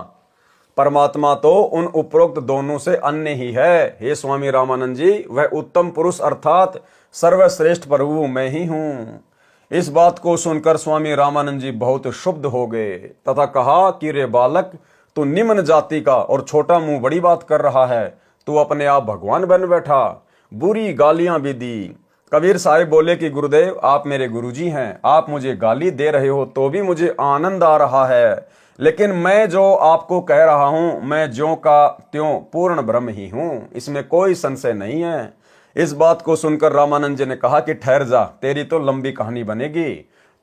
परमात्मा तो उन उपरोक्त दोनों से अन्य ही है। हे स्वामी रामानंद जी, वह उत्तम पुरुष अर्थात सर्वश्रेष्ठ प्रभु मैं ही हूं। इस बात को सुनकर स्वामी रामानंद जी बहुत क्षुब्ध हो गए तथा कहा कि रे बालक, तू निम्न जाति का और छोटा मुंह बड़ी बात कर रहा है, तू अपने आप भगवान बन बैठा। बुरी गालियां भी दी। कबीर साहिब बोले कि गुरुदेव, आप मेरे गुरुजी हैं, आप मुझे गाली दे रहे हो तो भी मुझे आनंद आ रहा है, लेकिन मैं जो आपको कह रहा हूं मैं ज्यों का त्यों पूर्ण ब्रह्म ही हूं, इसमें कोई संशय नहीं है। इस बात को सुनकर रामानंद जी ने कहा कि ठहर जा, तेरी तो लंबी कहानी बनेगी,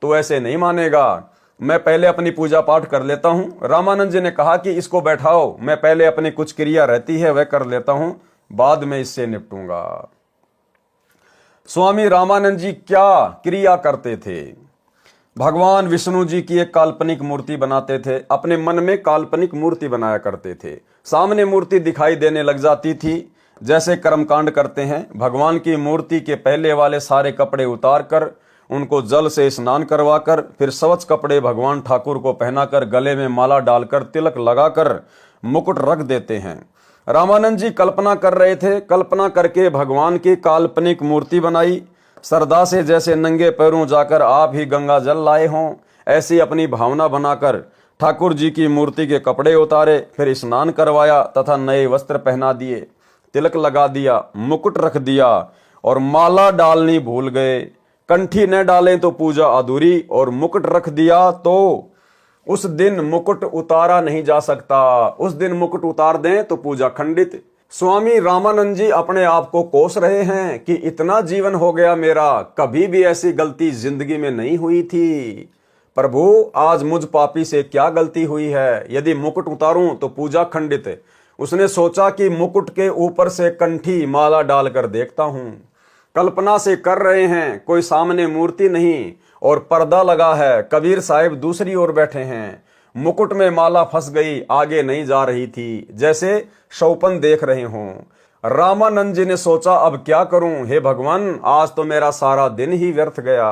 तू ऐसे नहीं मानेगा, मैं पहले अपनी पूजा पाठ कर लेता हूं। रामानंद जी ने कहा कि इसको बैठाओ, मैं पहले अपनी कुछ क्रिया रहती है वह कर लेता हूं, बाद में इससे निपटूंगा। स्वामी रामानंद जी क्या क्रिया करते थे? भगवान विष्णु जी की एक काल्पनिक मूर्ति बनाते थे, अपने मन में काल्पनिक मूर्ति बनाया करते थे, सामने मूर्ति दिखाई देने लग जाती थी। जैसे कर्मकांड करते हैं, भगवान की मूर्ति के पहले वाले सारे कपड़े उतार कर उनको जल से स्नान करवाकर फिर स्वच्छ कपड़े भगवान ठाकुर को पहनाकर गले में माला डालकर तिलक लगाकर मुकुट रख देते हैं। रामानंद जी कल्पना कर रहे थे, कल्पना करके भगवान की काल्पनिक मूर्ति बनाई। श्रद्धा से जैसे नंगे पैरों जाकर आप ही गंगा जल लाए हों, ऐसी अपनी भावना बनाकर ठाकुर जी की मूर्ति के कपड़े उतारे, फिर स्नान करवाया तथा नए वस्त्र पहना दिए, तिलक लगा दिया, मुकुट रख दिया और माला डालनी भूल गए। कंठी न डालें तो पूजा अधूरी और मुकुट रख दिया तो उस दिन मुकुट उतारा नहीं जा सकता, उस दिन मुकुट उतार दें तो पूजा खंडित। स्वामी रामानंद जी अपने आप को कोस रहे हैं कि इतना जीवन हो गया मेरा, कभी भी ऐसी गलती जिंदगी में नहीं हुई थी। प्रभु, आज मुझ पापी से क्या गलती हुई है? यदि मुकुट उतारूं तो पूजा खंडित। उसने सोचा कि मुकुट के ऊपर से कंठी माला डालकर देखता हूं। कल्पना से कर रहे हैं, कोई सामने मूर्ति नहीं और पर्दा लगा है, कबीर साहिब दूसरी ओर बैठे हैं, मुकुट में माला फंस गई, आगे नहीं जा रही थी, जैसे शौपन देख रहे हों। रामानंद जी ने सोचा अब क्या करूं, हे भगवान, आज तो मेरा सारा दिन ही व्यर्थ गया,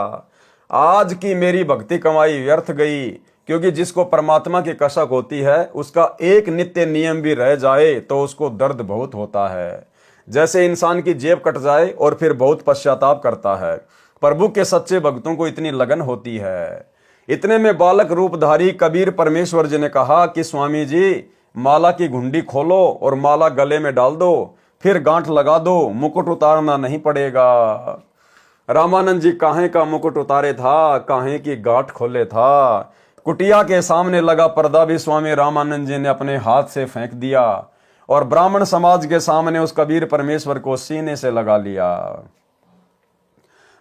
आज की मेरी भक्ति कमाई व्यर्थ गई, क्योंकि जिसको परमात्मा की कसक होती है उसका एक नित्य नियम भी रह जाए तो उसको दर्द बहुत होता है, जैसे इंसान की जेब कट जाए और फिर बहुत पश्चाताप करता है। प्रभु के सच्चे भक्तों को इतनी लगन होती है। इतने में बालक रूपधारी कबीर परमेश्वर जी ने कहा कि स्वामी जी, माला की घुंडी खोलो और माला गले में डाल दो, फिर गांठ लगा दो, मुकुट उतारना नहीं पड़ेगा। रामानंद जी काहे का मुकुट उतारे था, काहे की गांठ खोले था। कुटिया के सामने लगा पर्दा भी स्वामी रामानंद जी ने अपने हाथ से फेंक दिया और ब्राह्मण समाज के सामने उस कबीर परमेश्वर को सीने से लगा लिया।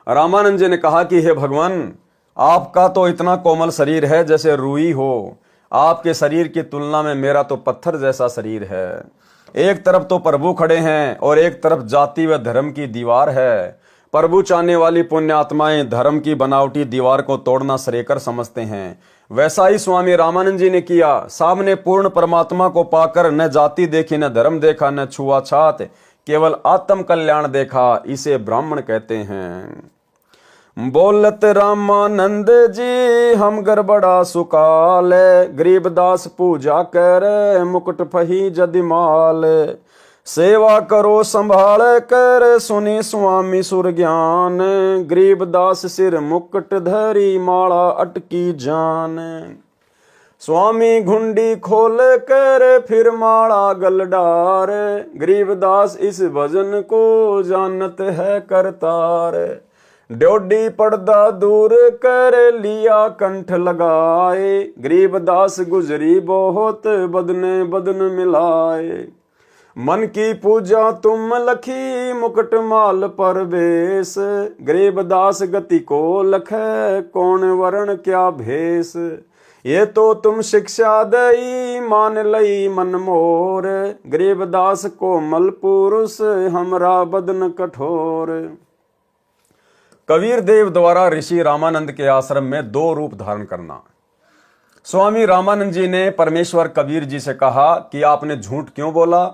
रामानंद जी ने कहा कि हे भगवान, आपका तो इतना कोमल शरीर है जैसे रुई हो, आपके शरीर की तुलना में मेरा तो पत्थर जैसा शरीर है। एक तरफ तो प्रभु खड़े हैं और एक तरफ जाति व धर्म की दीवार है। प्रभु चाहने वाली पुण्य आत्माएं धर्म की बनावटी दीवार को तोड़ना श्रेयकर समझते हैं, वैसा ही स्वामी रामानंद जी ने किया। सामने पूर्ण परमात्मा को पाकर न जाति देखी, न धर्म देखा, न छुआछात, केवल आत्म कल्याण देखा, इसे ब्राह्मण कहते हैं। बोलत रामानंद जी हम गड़बड़ा सुकाल, गरीबदास पूजा कर मुकुट फही जदिमाल, सेवा करो संभाल कर सुनी स्वामी सुर ज्ञान, गरीबदास सिर मुकुट धरी माला अटकी जान। स्वामी घुंडी खोल कर फिर माला गल डार, गरीबदास इस भजन को जानत है करतार। ड्योडी पर्दा दूर कर लिया कंठ लगाए, गरीबदास गुजरी बहुत बदने बदन मिलाए। मन की पूजा तुम लखी मुकुट माल पर बेस, गरीबदास गति को लखै कौन वरण क्या भेस। ये तो तुम शिक्षा दई मान लई मन मोर, गरीबदास कोमल पुरुष हमरा बदन कठोर। कबीर देव द्वारा ऋषि रामानंद के आश्रम में 2 रूप धारण करना। स्वामी रामानंद जी ने परमेश्वर कबीर जी से कहा कि आपने झूठ क्यों बोला।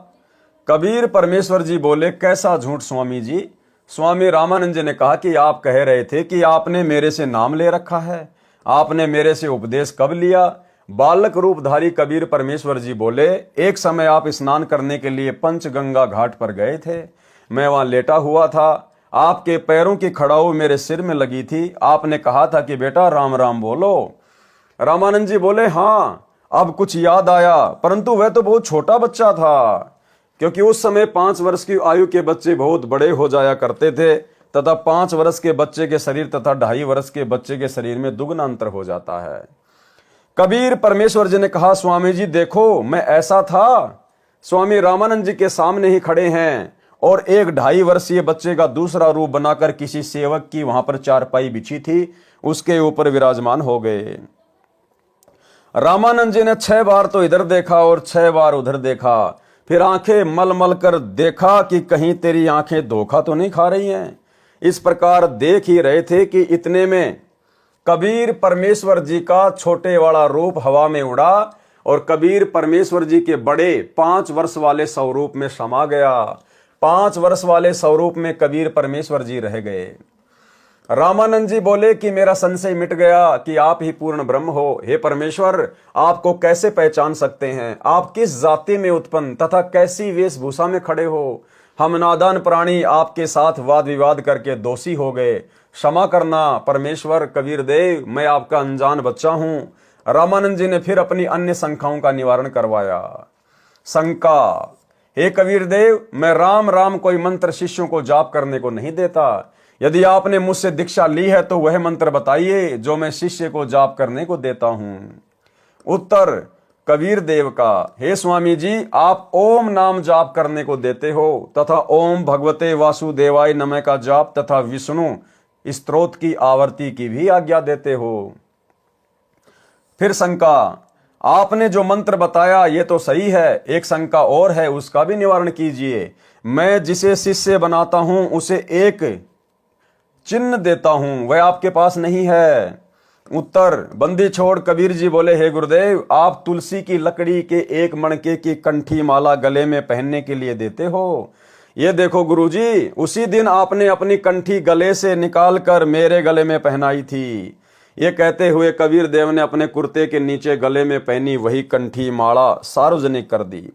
कबीर परमेश्वर जी बोले, कैसा झूठ स्वामी जी। स्वामी रामानंद जी ने कहा कि आप कह रहे थे कि आपने मेरे से नाम ले रखा है, आपने मेरे से उपदेश कब लिया। बालक रूपधारी कबीर परमेश्वर जी बोले, एक समय आप स्नान करने के लिए पंचगंगा घाट पर गए थे, मैं वहां लेटा हुआ था, आपके पैरों की खड़ाऊ मेरे सिर में लगी थी, आपने कहा था कि बेटा राम राम बोलो। रामानंद जी बोले, हाँ अब कुछ याद आया, परंतु वह तो बहुत छोटा बच्चा था, क्योंकि उस समय 5 वर्ष की आयु के बच्चे बहुत बड़े हो जाया करते थे, तथा 5 वर्ष के बच्चे के शरीर तथा 2.5 वर्ष के बच्चे के शरीर में दुगना अंतर हो जाता है। कबीर परमेश्वर जी ने कहा, स्वामी जी देखो मैं ऐसा था। स्वामी रामानंद जी के सामने ही खड़े हैं और एक 2.5 वर्षीय बच्चे का दूसरा रूप बनाकर किसी सेवक की वहां पर चारपाई बिछी थी, उसके ऊपर विराजमान हो गए। रामानंद जी ने 6 बार तो इधर देखा और 6 बार उधर देखा, फिर आंखें मल मल कर देखा कि कहीं तेरी आंखें धोखा तो नहीं खा रही हैं। इस प्रकार देख ही रहे थे कि इतने में कबीर परमेश्वर जी का छोटे वाला रूप हवा में उड़ा और कबीर परमेश्वर जी के बड़े 5 वर्ष वाले स्वरूप में समा गया। 5 वर्ष वाले स्वरूप में कबीर परमेश्वर जी रह गए। रामानंद जी बोले कि मेरा संशय मिट गया कि आप ही पूर्ण ब्रह्म हो। हे परमेश्वर, आपको कैसे पहचान सकते हैं? आप किस जाति में उत्पन्न तथा कैसी वेशभूषा में खड़े हो? हम नादान प्राणी आपके साथ वाद विवाद करके दोषी हो गए, क्षमा करना परमेश्वर। कबीर देव, मैं आपका अनजान बच्चा हूं। रामानंद जी ने फिर अपनी अन्य शंकाओं का निवारण करवाया। शंका, हे कबीर देव, मैं राम राम कोई मंत्र शिष्यों को जाप करने को नहीं देता। यदि आपने मुझसे दीक्षा ली है तो वह मंत्र बताइए जो मैं शिष्य को जाप करने को देता हूं। उत्तर कबीर देव का, हे स्वामी जी, आप ओम नाम जाप करने को देते हो तथा ओम भगवते वासुदेवाय नमः का जाप तथा विष्णु स्तोत्र की आवर्ती की भी आज्ञा देते हो। फिर शंका, आपने जो मंत्र बताया ये तो सही है, एक शंका और है, उसका भी निवारण कीजिए। मैं जिसे शिष्य बनाता हूं उसे एक चिन्ह देता हूं, वह आपके पास नहीं है। उत्तर बंदी छोड़ कबीर जी बोले, हे गुरुदेव, आप तुलसी की लकड़ी के एक मणके की कंठी माला गले में पहनने के लिए देते हो। ये देखो गुरुजी, उसी दिन आपने अपनी कंठी गले से निकालकर मेरे गले में पहनाई थी। ये कहते हुए कबीर देव ने अपने कुर्ते के नीचे गले में पहनी वही कंठी माला सार्वजनिक कर दी।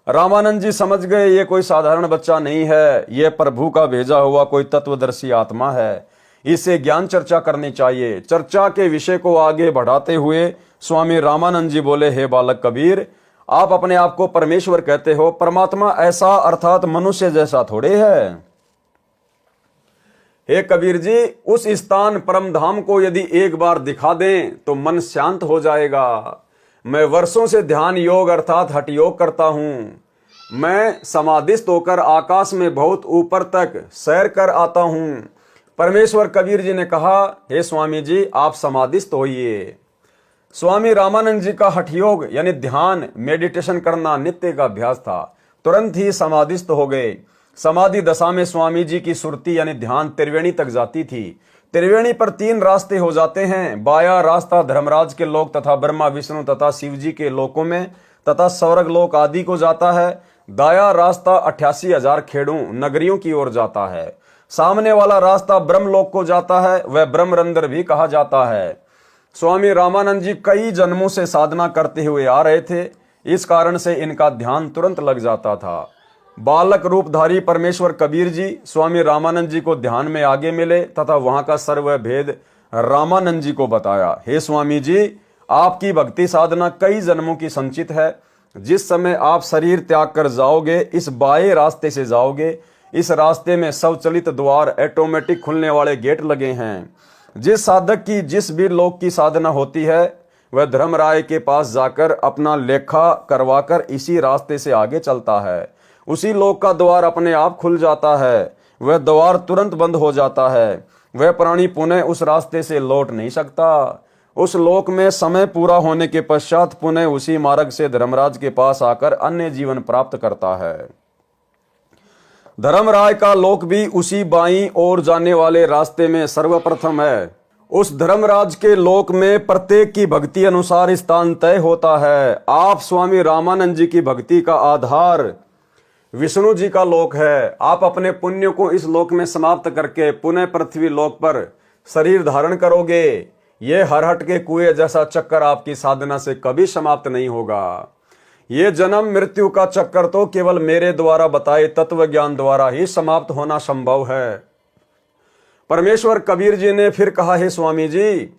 रामानंद जी समझ गए ये कोई साधारण बच्चा नहीं है, ये प्रभु का भेजा हुआ कोई तत्वदर्शी आत्मा है, इसे ज्ञान चर्चा करनी चाहिए। चर्चा के विषय को आगे बढ़ाते हुए स्वामी रामानंद जी बोले, हे बालक कबीर, आप अपने आप को परमेश्वर कहते हो, परमात्मा ऐसा अर्थात मनुष्य जैसा थोड़े है। हे कबीर जी, उस स्थान परम धाम को यदि एक बार दिखा दें तो मन शांत हो जाएगा। मैं वर्षों से ध्यान योग अर्थात हठ योग करता हूं। मैं समाधिस्थ होकर आकाश में बहुत ऊपर तक सैर कर आता हूं। परमेश्वर कबीर जी ने कहा, हे स्वामी जी, आप समाधिस्थ होइए। स्वामी रामानंद जी का हठ योग यानी ध्यान मेडिटेशन करना नित्य का अभ्यास था। तुरंत ही समाधिस्थ हो गए। समाधि दशा में स्वामी जी की सुरती यानी ध्यान त्रिवेणी तक जाती थी। त्रिवेणी पर 3 रास्ते हो जाते हैं। बाया रास्ता धर्मराज के लोक तथा ब्रह्मा विष्णु तथा शिव जी के लोकों में तथा स्वर्ग लोक आदि को जाता है। दाया रास्ता 88,000 खेड़ों नगरियों की ओर जाता है। सामने वाला रास्ता ब्रह्मलोक को जाता है, वह ब्रह्मरंध्र भी कहा जाता है। स्वामी रामानंद जी कई जन्मों से साधना करते हुए आ रहे थे, इस कारण से इनका ध्यान तुरंत लग जाता था। बालक रूपधारी परमेश्वर कबीर जी स्वामी रामानंद जी को ध्यान में आगे मिले तथा वहां का सर्व भेद रामानंद जी को बताया। हे स्वामी जी, आपकी भक्ति साधना कई जन्मों की संचित है। जिस समय आप शरीर त्याग कर जाओगे, इस बाएं रास्ते से जाओगे। इस रास्ते में स्वचालित द्वार ऑटोमेटिक खुलने वाले गेट लगे हैं। जिस साधक की जिस भी लोक की साधना होती है वह धर्मराय के पास जाकर अपना लेखा करवाकर इसी रास्ते से आगे चलता है। उसी लोक का द्वार अपने आप खुल जाता है, वह द्वार तुरंत बंद हो जाता है। वह प्राणी पुनः उस रास्ते से लौट नहीं सकता। उस लोक में समय पूरा होने के पश्चात पुनः उसी मार्ग से धर्मराज के पास आकर अन्य जीवन प्राप्त करता है। धर्मराज का लोक भी उसी बाईं ओर जाने वाले रास्ते में सर्वप्रथम है। उस धर्मराज के लोक में प्रत्येक की भक्ति अनुसार स्थान तय होता है। आप स्वामी रामानंद जी की भक्ति का आधार विष्णु जी का लोक है। आप अपने पुण्य को इस लोक में समाप्त करके पुनः पृथ्वी लोक पर शरीर धारण करोगे। ये हरहट के कुएं जैसा चक्कर आपकी साधना से कभी समाप्त नहीं होगा। ये जन्म मृत्यु का चक्कर तो केवल मेरे द्वारा बताए तत्व ज्ञान द्वारा ही समाप्त होना संभव है। परमेश्वर कबीर जी ने फिर कहा, हे स्वामी जी,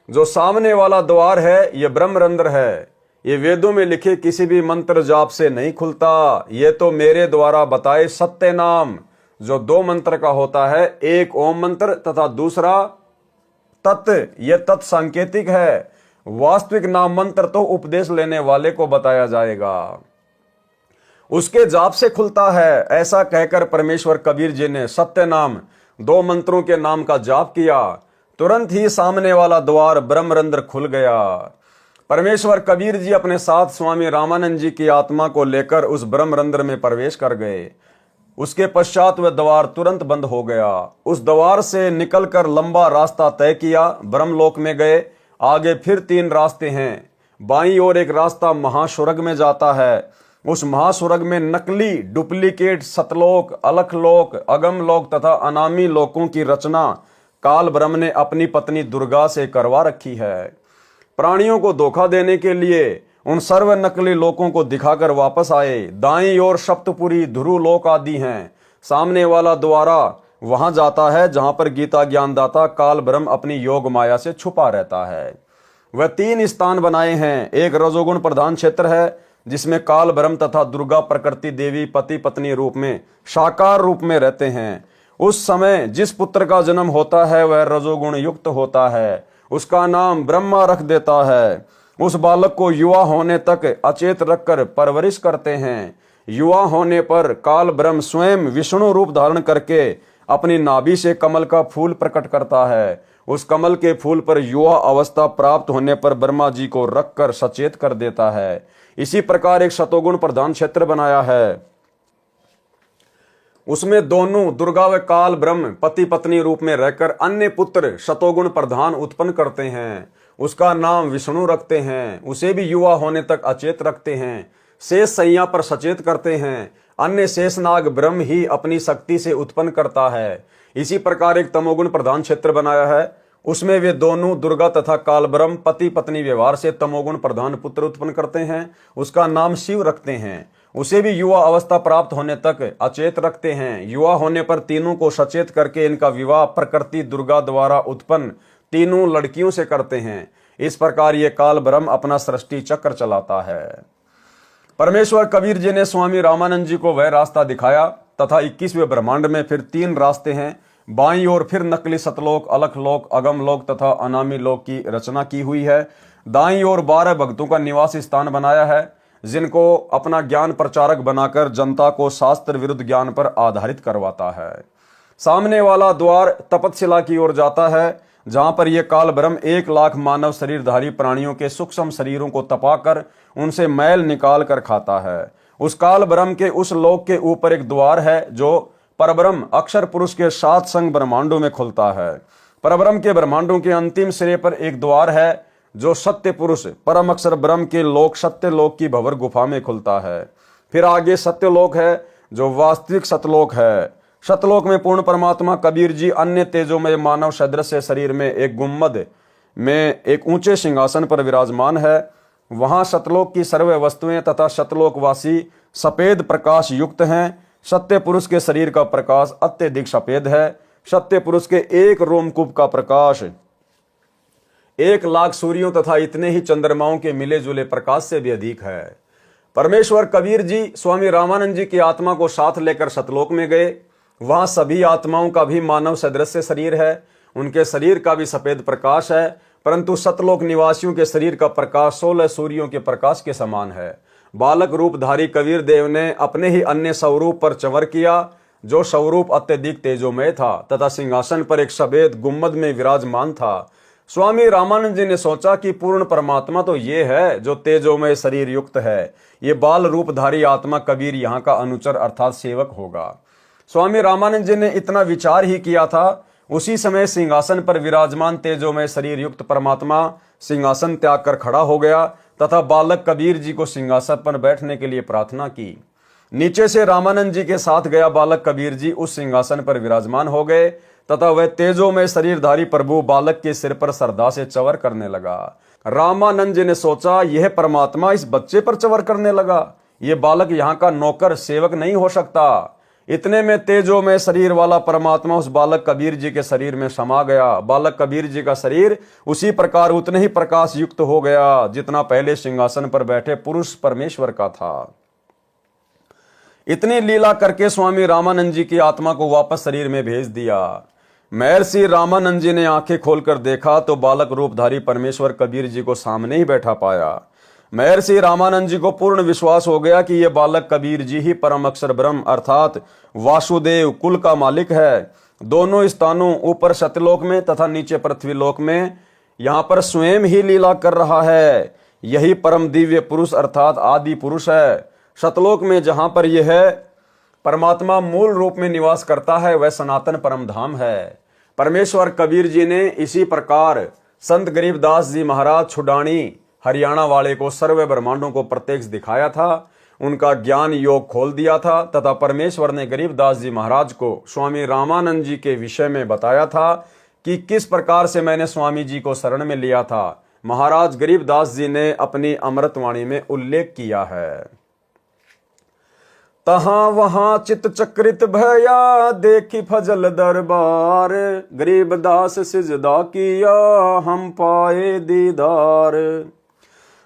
जो सामने वाला द्वार है ये ब्रह्मरंध्र है। ये वेदों में लिखे किसी भी मंत्र जाप से नहीं खुलता। ये तो मेरे द्वारा बताए सत्य नाम जो 2 मंत्र का होता है, एक ओम मंत्र तथा दूसरा तत्। ये तत् सांकेतिक है। वास्तविक नाम मंत्र तो उपदेश लेने वाले को बताया जाएगा, उसके जाप से खुलता है। ऐसा कहकर परमेश्वर कबीर जी ने सत्य नाम 2 मंत्रों के नाम का जाप किया। तुरंत ही सामने वाला द्वार ब्रह्मरंध्र खुल गया। परमेश्वर कबीर जी अपने साथ स्वामी रामानंद जी की आत्मा को लेकर उस ब्रह्मरंध्र में प्रवेश कर गए। उसके पश्चात वह द्वार तुरंत बंद हो गया। उस द्वार से निकलकर लंबा रास्ता तय किया, ब्रह्मलोक में गए। आगे फिर 3 रास्ते हैं। बाईं ओर एक रास्ता महास्वर्ग में जाता है। उस महास्वर्ग में नकली डुप्लीकेट सतलोक, अलखलोक, अगमलोक तथा अनामी लोकों की रचना काल ब्रह्म ने अपनी पत्नी दुर्गा से करवा रखी है। प्राणियों को धोखा देने के लिए उन सर्व नकली लोकों को दिखाकर वापस आए। दाईं ओर सप्तपुरी, ध्रुव लोक आदि हैं। सामने वाला द्वारा वहां जाता है जहां पर गीता ज्ञानदाता काल ब्रह्म अपनी योग माया से छुपा रहता है। वह 3 स्थान बनाए हैं। एक रजोगुण प्रधान क्षेत्र है जिसमें काल ब्रह्म तथा दुर्गा प्रकृति देवी पति पत्नी रूप में साकार रूप में रहते हैं। उस समय जिस पुत्र का जन्म होता है वह रजोगुण युक्त होता है। उसका नाम ब्रह्मा रख देता है। उस बालक को युवा होने तक अचेत रखकर परवरिश करते हैं। युवा होने पर काल ब्रह्म स्वयं विष्णु रूप धारण करके अपनी नाभि से कमल का फूल प्रकट करता है। उस कमल के फूल पर युवा अवस्था प्राप्त होने पर ब्रह्मा जी को रखकर सचेत कर देता है। इसी प्रकार एक शतोगुण प्रधान क्षेत्र बनाया है। उसमें दोनों दुर्गा व काल ब्रह्म पति पत्नी रूप में रहकर अन्य पुत्र शतोगुण प्रधान उत्पन्न करते हैं। उसका नाम विष्णु रखते हैं। उसे भी युवा होने तक अचेत रखते हैं। शेष सैया पर सचेत करते हैं। अन्य शेषनाग ब्रह्म ही अपनी शक्ति से उत्पन्न करता है। इसी प्रकार एक तमोगुण प्रधान क्षेत्र बनाया है। उसमें वे दोनों दुर्गा तथा काल ब्रह्म पति पत्नी व्यवहार से तमोगुण प्रधान पुत्र उत्पन्न करते हैं। उसका नाम शिव रखते हैं। उसे भी युवा अवस्था प्राप्त होने तक अचेत रखते हैं। युवा होने पर तीनों को सचेत करके इनका विवाह प्रकृति दुर्गा द्वारा उत्पन्न 3 लड़कियों से करते हैं। इस प्रकार ये काल ब्रह्म अपना सृष्टि चक्र चलाता है। परमेश्वर कबीर जी ने स्वामी रामानंद जी को वह रास्ता दिखाया तथा 21वें ब्रह्मांड में फिर 3 रास्ते हैं। बाईं ओर फिर नकली सतलोक, अलखलोक, अगमलोक तथा अनामी लोक की रचना की हुई है। दाईं ओर 12 भक्तों का निवास स्थान बनाया है जिनको अपना ज्ञान प्रचारक बनाकर जनता को शास्त्र विरुद्ध ज्ञान पर आधारित करवाता है। सामने वाला द्वार तपतशिला की ओर जाता है जहां पर यह काल ब्रह्म 1 लाख मानव शरीरधारी प्राणियों के सूक्ष्म शरीरों को तपाकर उनसे मैल निकाल कर खाता है। उस काल ब्रह्म के उस लोक के ऊपर एक द्वार है जो परब्रह्म अक्षर पुरुष के 7 संग ब्रह्मांडों में खुलता है। परब्रह्म के ब्रह्मांडों के अंतिम सिरे पर एक द्वार है जो सत्य पुरुष परम अक्षर ब्रह्म के लोक सत्य लोक की भंवर गुफा में खुलता है। फिर आगे सत्यलोक है जो वास्तविक सतलोक है। सतलोक में पूर्ण परमात्मा कबीर जी अन्य तेजोमय मानव सदृश शरीर में एक गुम्मद में एक ऊंचे सिंहासन पर विराजमान है। वहां सतलोक की सर्व वस्तुएं तथा सतलोकवासी सफेद प्रकाश युक्त हैं। सत्य पुरुष के शरीर का प्रकाश अत्यधिक सफेद है। सत्य पुरुष के एक रोमकूप का प्रकाश 1 लाख सूर्यों तथा इतने ही चंद्रमाओं के मिले जुले प्रकाश से भी अधिक है। परमेश्वर कबीर जी स्वामी रामानंद जी की आत्मा को साथ लेकर सतलोक में गए। वहां सभी आत्माओं का भी मानव सदृश शरीर है। उनके शरीर का भी सफेद प्रकाश है, परंतु सतलोक निवासियों के शरीर का प्रकाश 16 सूर्यों के प्रकाश के समान है। बालक रूपधारी कबीर देव ने अपने ही अन्य स्वरूप पर चवर किया, जो स्वरूप अत्यधिक तेजोमय था तथा सिंहासन पर एक सफेद गुम्बद में विराजमान था। स्वामी रामानंद जी ने सोचा कि पूर्ण परमात्मा तो ये है जो तेजोमय शरीर युक्त है। ये बाल रूपधारी आत्मा कबीर यहाँ का अनुचर अर्थात सेवक होगा। स्वामी रामानंद जी ने इतना विचार ही किया था। उसी समय सिंहासन पर विराजमान तेजोमय शरीर युक्त परमात्मा सिंहासन त्याग कर खड़ा हो गया तथा बालक कबीर जी को सिंहासन पर बैठने के लिए प्रार्थना की। नीचे से रामानंद जी के साथ गया बालक कबीर जी उस सिंहासन पर विराजमान हो गए तथा वह तेजोमय शरीरधारी प्रभु बालक के सिर पर श्रद्धा से चवर करने लगा। रामानंद जी ने सोचा, यह परमात्मा इस बच्चे पर चवर करने लगा, यह बालक यहाँ का नौकर सेवक नहीं हो सकता। इतने में तेजोमय शरीर वाला परमात्मा उस बालक कबीर जी के शरीर में समा गया। बालक कबीर जी का शरीर उसी प्रकार उतने ही प्रकाश युक्त हो गया जितना पहले सिंहासन पर बैठे पुरुष परमेश्वर का था। इतनी लीला करके स्वामी रामानंद जी की आत्मा को वापस शरीर में भेज दिया। महर्षि रामानंद जी ने आंखें खोलकर देखा तो बालक रूपधारी परमेश्वर कबीर जी को सामने ही बैठा पाया। महर्षि रामानंद जी को पूर्ण विश्वास हो गया कि यह बालक कबीर जी ही परम अक्षर ब्रह्म अर्थात वासुदेव कुल का मालिक है। दोनों स्थानों ऊपर सत्यलोक में तथा नीचे पृथ्वीलोक में यहाँ पर स्वयं ही लीला कर रहा है। यही परम दिव्य पुरुष अर्थात आदि पुरुष है। सतलोक में जहां पर यह परमात्मा मूल रूप में निवास करता है वह सनातन परम धाम है। परमेश्वर कबीर जी ने इसी प्रकार संत गरीबदास जी महाराज छुडानी हरियाणा वाले को सर्व ब्रह्मांडों को प्रत्यक्ष दिखाया था, उनका ज्ञान योग खोल दिया था तथा परमेश्वर ने गरीबदास जी महाराज को स्वामी रामानंद जी के विषय में बताया था कि किस प्रकार से मैंने स्वामी जी को शरण में लिया था। महाराज गरीबदास जी ने अपनी अमृतवाणी में उल्लेख किया है, तहां वहां चित चक्रित भया देखी फजल दरबार, गरीबदास सिजदा किया हम पाए दीदार।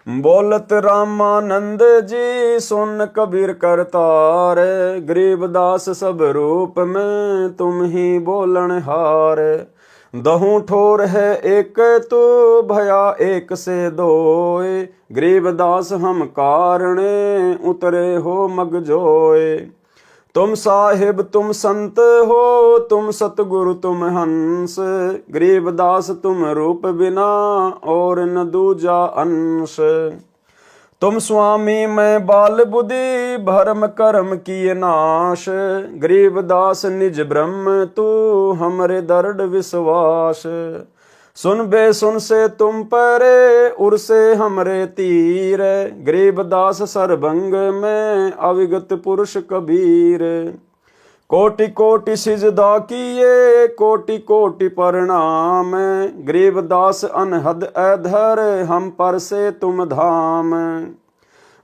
बोलत रामानंद जी सुन कबीर करतार, गरीबदास सब रूप में तुम ही बोलन हार। दहू ठोर है एक तो भया एक से दोए, गरीबदास हम कारणे उतरे हो मगजोए। तुम साहिब तुम संत हो तुम सतगुरु तुम हंस, गरीबदास तुम रूप बिना और न दूजा अंश। तुम स्वामी मैं बाल बुद्धि भरम कर्म किए नाश, गरीबदास निज ब्रह्म तू हमरे दर्द विश्वास। सुन बे सुन से तुम परे उर से हमरे तीर, गरीबदास सरभंग में अविगत पुरुष कबीर। कोटि कोटि सिजदा किए कोटि कोटि प्रणाम, गरीबदास अनहद अधर हम पर से तुम धाम।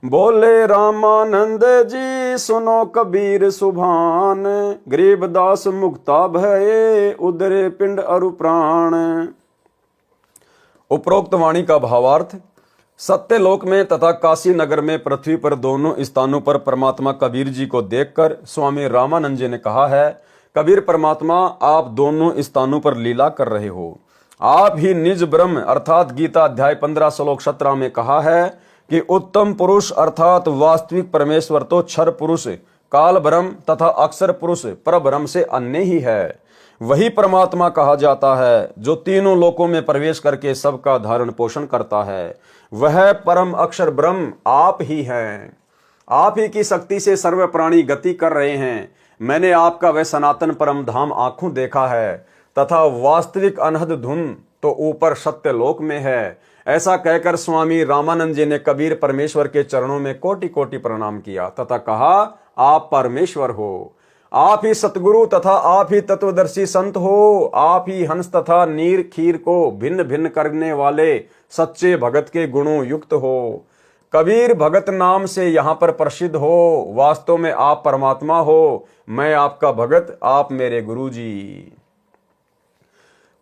बोले रामानंद जी सुनो कबीर सुभान, गरीबदास मुक्ता भये उदरे पिंड अरु प्राण। उपरोक्त वाणी का भावार्थ, सत्यलोक में तथा काशी नगर में पृथ्वी पर दोनों स्थानों पर परमात्मा कबीर जी को देखकर स्वामी रामानंद जी ने कहा है, कबीर परमात्मा आप दोनों स्थानों पर लीला कर रहे हो। आप ही निज ब्रह्म अर्थात गीता अध्याय 15 श्लोक 17 में कहा है कि उत्तम पुरुष अर्थात वास्तविक परमेश्वर तो क्षर पुरुष काल ब्रह्म तथा अक्षर पुरुष परब्रह्म से अन्य ही है। वही परमात्मा कहा जाता है जो तीनों लोकों में प्रवेश करके सबका धारण पोषण करता है। वह परम अक्षर ब्रह्म आप ही हैं। आप ही की शक्ति से सर्व प्राणी गति कर रहे हैं। मैंने आपका वह सनातन परम धाम आंखों देखा है तथा वास्तविक अनहद धुन तो ऊपर सत्य लोक में है। ऐसा कहकर स्वामी रामानंद जी ने कबीर परमेश्वर के चरणों में कोटि कोटि प्रणाम किया तथा कहा, आप परमेश्वर हो, आप ही सतगुरु तथा आप ही तत्वदर्शी संत हो, आप ही हंस तथा नीर खीर को भिन्न भिन्न करने वाले सच्चे भगत के गुणों युक्त हो। कबीर भगत नाम से यहाँ पर प्रसिद्ध हो। वास्तव में आप परमात्मा हो, मैं आपका भगत, आप मेरे गुरु जी।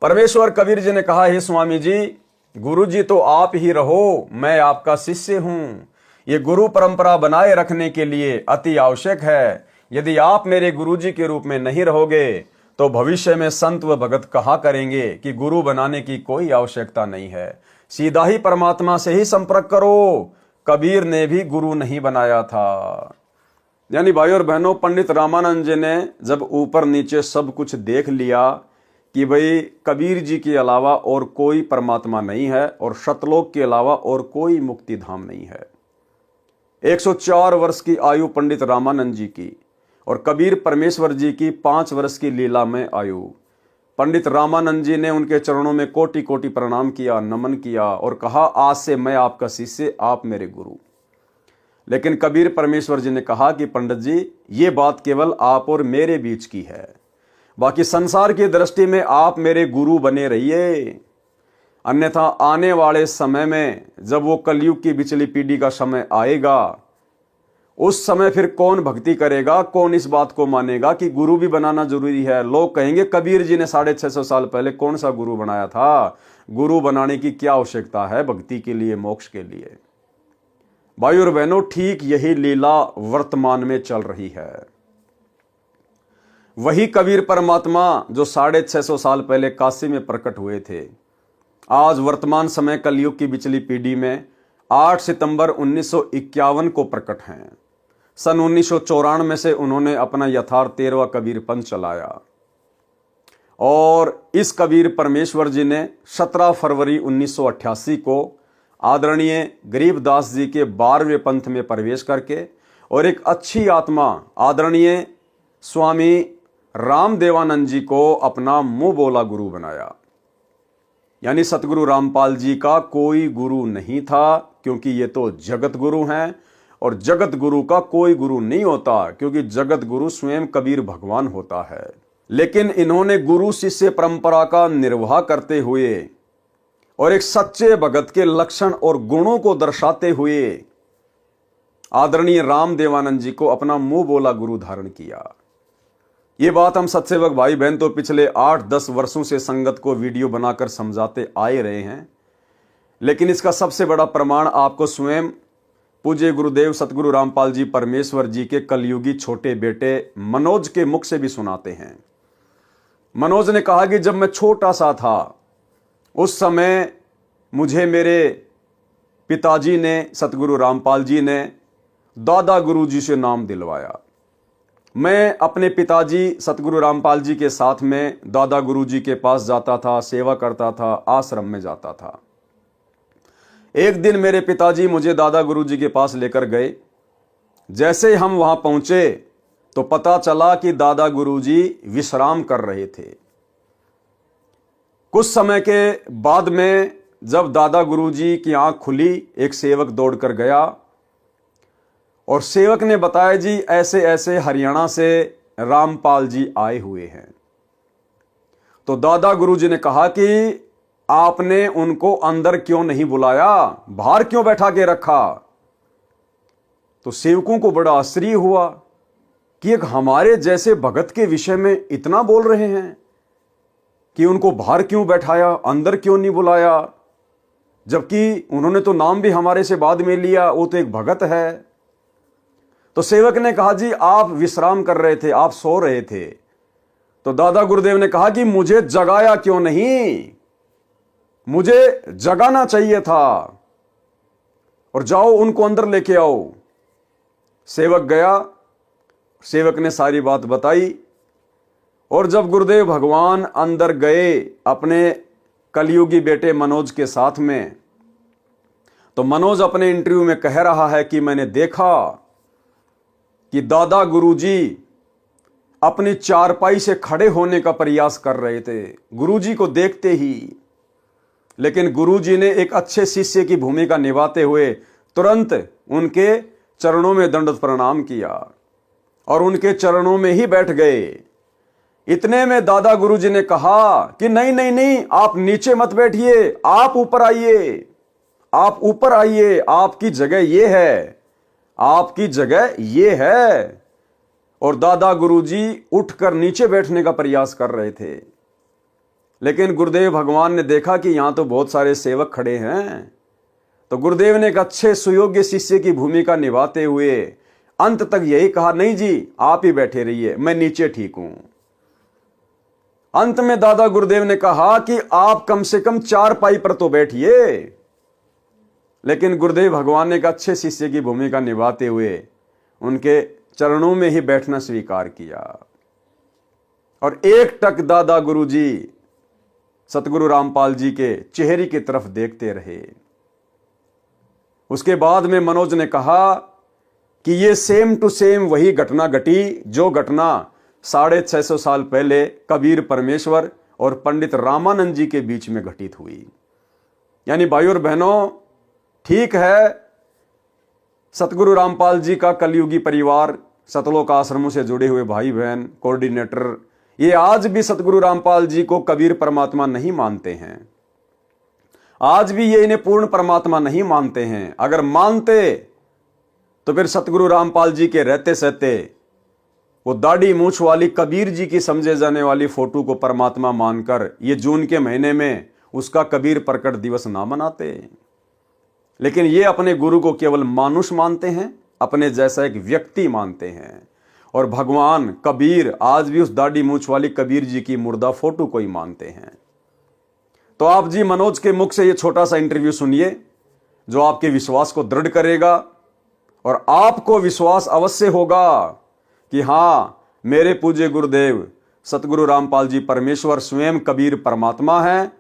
परमेश्वर कबीर जी ने कहा, हे स्वामी जी, गुरु जी तो आप ही रहो, मैं आपका शिष्य हूं। ये गुरु परंपरा बनाए रखने के लिए अति आवश्यक है। यदि आप मेरे गुरु जी के रूप में नहीं रहोगे तो भविष्य में संत व भगत कहा करेंगे कि गुरु बनाने की कोई आवश्यकता नहीं है। सीधा ही परमात्मा से ही संपर्क करो। कबीर ने भी गुरु नहीं बनाया था। यानी भाई और बहनों, पंडित रामानंद जी ने जब ऊपर नीचे सब कुछ देख लिया कि भाई कबीर जी के अलावा और कोई परमात्मा नहीं है और सतलोक के अलावा और कोई मुक्ति धाम नहीं है। 104 वर्ष की आयु पंडित रामानंद जी की और कबीर परमेश्वर जी की 5 वर्ष की लीला में आयु। पंडित रामानंद जी ने उनके चरणों में कोटि कोटि प्रणाम किया, नमन किया और कहा, आज से मैं आपका शिष्य, आप मेरे गुरु। लेकिन कबीर परमेश्वर जी ने कहा कि पंडित जी, ये बात केवल आप और मेरे बीच की है, बाकी संसार की दृष्टि में आप मेरे गुरु बने रहिए, अन्यथा आने वाले समय में जब वो कलयुग की बिचली पीढ़ी का समय आएगा, उस समय फिर कौन भक्ति करेगा, कौन इस बात को मानेगा कि गुरु भी बनाना जरूरी है। लोग कहेंगे कबीर जी ने 650 साल पहले कौन सा गुरु बनाया था, गुरु बनाने की क्या आवश्यकता है भक्ति के लिए, मोक्ष के लिए। भाई और बहनों, ठीक यही लीला वर्तमान में चल रही है। वही कबीर परमात्मा जो 650 साल पहले काशी में प्रकट हुए थे, आज वर्तमान समय कलयुग की बिचली पीढ़ी में 8 सितंबर 1951 को प्रकट हैं। सन 1994 से उन्होंने अपना यथार्थ 13वां कबीर पंथ चलाया और इस कबीर परमेश्वर जी ने 17 फरवरी 1988 को आदरणीय गरीबदास जी के 12वें पंथ में प्रवेश करके और एक अच्छी आत्मा आदरणीय स्वामी रामदेवानंद जी को अपना मुंह बोला गुरु बनाया। यानी सतगुरु रामपाल जी का कोई गुरु नहीं था, क्योंकि ये तो जगत गुरु हैं और जगत गुरु का कोई गुरु नहीं होता, क्योंकि जगत गुरु स्वयं कबीर भगवान होता है। लेकिन इन्होंने गुरु शिष्य परंपरा का निर्वाह करते हुए और एक सच्चे भगत के लक्षण और गुणों को दर्शाते हुए आदरणीय रामदेवानंद जी को अपना मुंह बोला गुरु धारण किया। ये बात हम सत्सेवक भाई बहन तो पिछले 8-10 वर्षों से संगत को वीडियो बनाकर समझाते आए रहे हैं, लेकिन इसका सबसे बड़ा प्रमाण आपको स्वयं पूज्य गुरुदेव सतगुरु रामपाल जी परमेश्वर जी के कलयुगी छोटे बेटे मनोज के मुख से भी सुनाते हैं। मनोज ने कहा कि जब मैं छोटा सा था, उस समय मुझे मेरे पिताजी ने, सतगुरु रामपाल जी ने दादा गुरु जी से नाम दिलवाया। मैं अपने पिताजी सतगुरु रामपाल जी के साथ में दादा गुरु जी के पास जाता था, सेवा करता था, आश्रम में जाता था। एक दिन मेरे पिताजी मुझे दादा गुरु जी के पास लेकर गए। जैसे हम वहां पहुंचे तो पता चला कि दादा गुरु जी विश्राम कर रहे थे। कुछ समय के बाद में जब दादा गुरु जी की आंख खुली, एक सेवक दौड़कर गया और सेवक ने बताया, जी ऐसे ऐसे हरियाणा से रामपाल जी आए हुए हैं। तो दादा गुरुजी ने कहा कि आपने उनको अंदर क्यों नहीं बुलाया, बाहर क्यों बैठा के रखा। तो सेवकों को बड़ा आश्चर्य हुआ कि एक हमारे जैसे भगत के विषय में इतना बोल रहे हैं कि उनको बाहर क्यों बैठाया, अंदर क्यों नहीं बुलाया, जबकि उन्होंने तो नाम भी हमारे से बाद में लिया, वो तो एक भगत है। तो सेवक ने कहा, जी आप विश्राम कर रहे थे, आप सो रहे थे। तो दादा गुरुदेव ने कहा कि मुझे जगाया क्यों नहीं, मुझे जगाना चाहिए था, और जाओ उनको अंदर लेके आओ। सेवक गया, सेवक ने सारी बात बताई और जब गुरुदेव भगवान अंदर गए अपने कलयुगी बेटे मनोज के साथ में, तो मनोज अपने इंटरव्यू में कह रहा है कि मैंने देखा कि दादा गुरुजी अपनी चारपाई से खड़े होने का प्रयास कर रहे थे गुरुजी को देखते ही, लेकिन गुरुजी ने एक अच्छे शिष्य की भूमिका निभाते हुए तुरंत उनके चरणों में दंडवत प्रणाम किया और उनके चरणों में ही बैठ गए। इतने में दादा गुरुजी ने कहा कि नहीं नहीं नहीं, आप नीचे मत बैठिए, आप ऊपर आइए, आप ऊपर आइए, आपकी जगह ये है, आपकी जगह ये है। और दादा गुरुजी उठकर नीचे बैठने का प्रयास कर रहे थे, लेकिन गुरुदेव भगवान ने देखा कि यहां तो बहुत सारे सेवक खड़े हैं, तो गुरुदेव ने एक अच्छे सुयोग्य शिष्य की भूमिका निभाते हुए अंत तक यही कहा, नहीं जी आप ही बैठे रहिए, मैं नीचे ठीक हूं। अंत में दादा गुरुदेव ने कहा कि आप कम से कम चारपाई पर तो बैठिए, लेकिन गुरुदेव भगवान ने एक अच्छे शिष्य की भूमिका निभाते हुए उनके चरणों में ही बैठना स्वीकार किया और एक टक दादा गुरुजी सतगुरु रामपाल जी के चेहरे की तरफ देखते रहे। उसके बाद में मनोज ने कहा कि ये सेम टू सेम वही घटना घटी जो घटना 650 साल पहले कबीर परमेश्वर और पंडित रामानंद जी के बीच में घटित हुई। यानी भाइयों और बहनों, ठीक है, सतगुरु रामपाल जी का कलयुगी परिवार, सतलोक आश्रमों से जुड़े हुए भाई बहन, कोऑर्डिनेटर, ये आज भी सतगुरु रामपाल जी को कबीर परमात्मा नहीं मानते हैं। आज भी ये इन्हें पूर्ण परमात्मा नहीं मानते हैं। अगर मानते तो फिर सतगुरु रामपाल जी के रहते सहते वो दाढ़ी मूछ वाली कबीर जी की समझे जाने वाली फोटो को परमात्मा मानकर ये जून के महीने में उसका कबीर प्रकट दिवस ना मनाते। लेकिन ये अपने गुरु को केवल मानुष मानते हैं, अपने जैसा एक व्यक्ति मानते हैं। और भगवान कबीर आज भी उस दाढ़ी मूछ वाली कबीर जी की मुर्दा फोटो को ही मानते हैं। तो आप जी मनोज के मुख से ये छोटा सा इंटरव्यू सुनिए जो आपके विश्वास को दृढ़ करेगा और आपको विश्वास अवश्य होगा कि हाँ, मेरे पूज्य गुरुदेव सतगुरु रामपाल जी परमेश्वर स्वयं कबीर परमात्मा है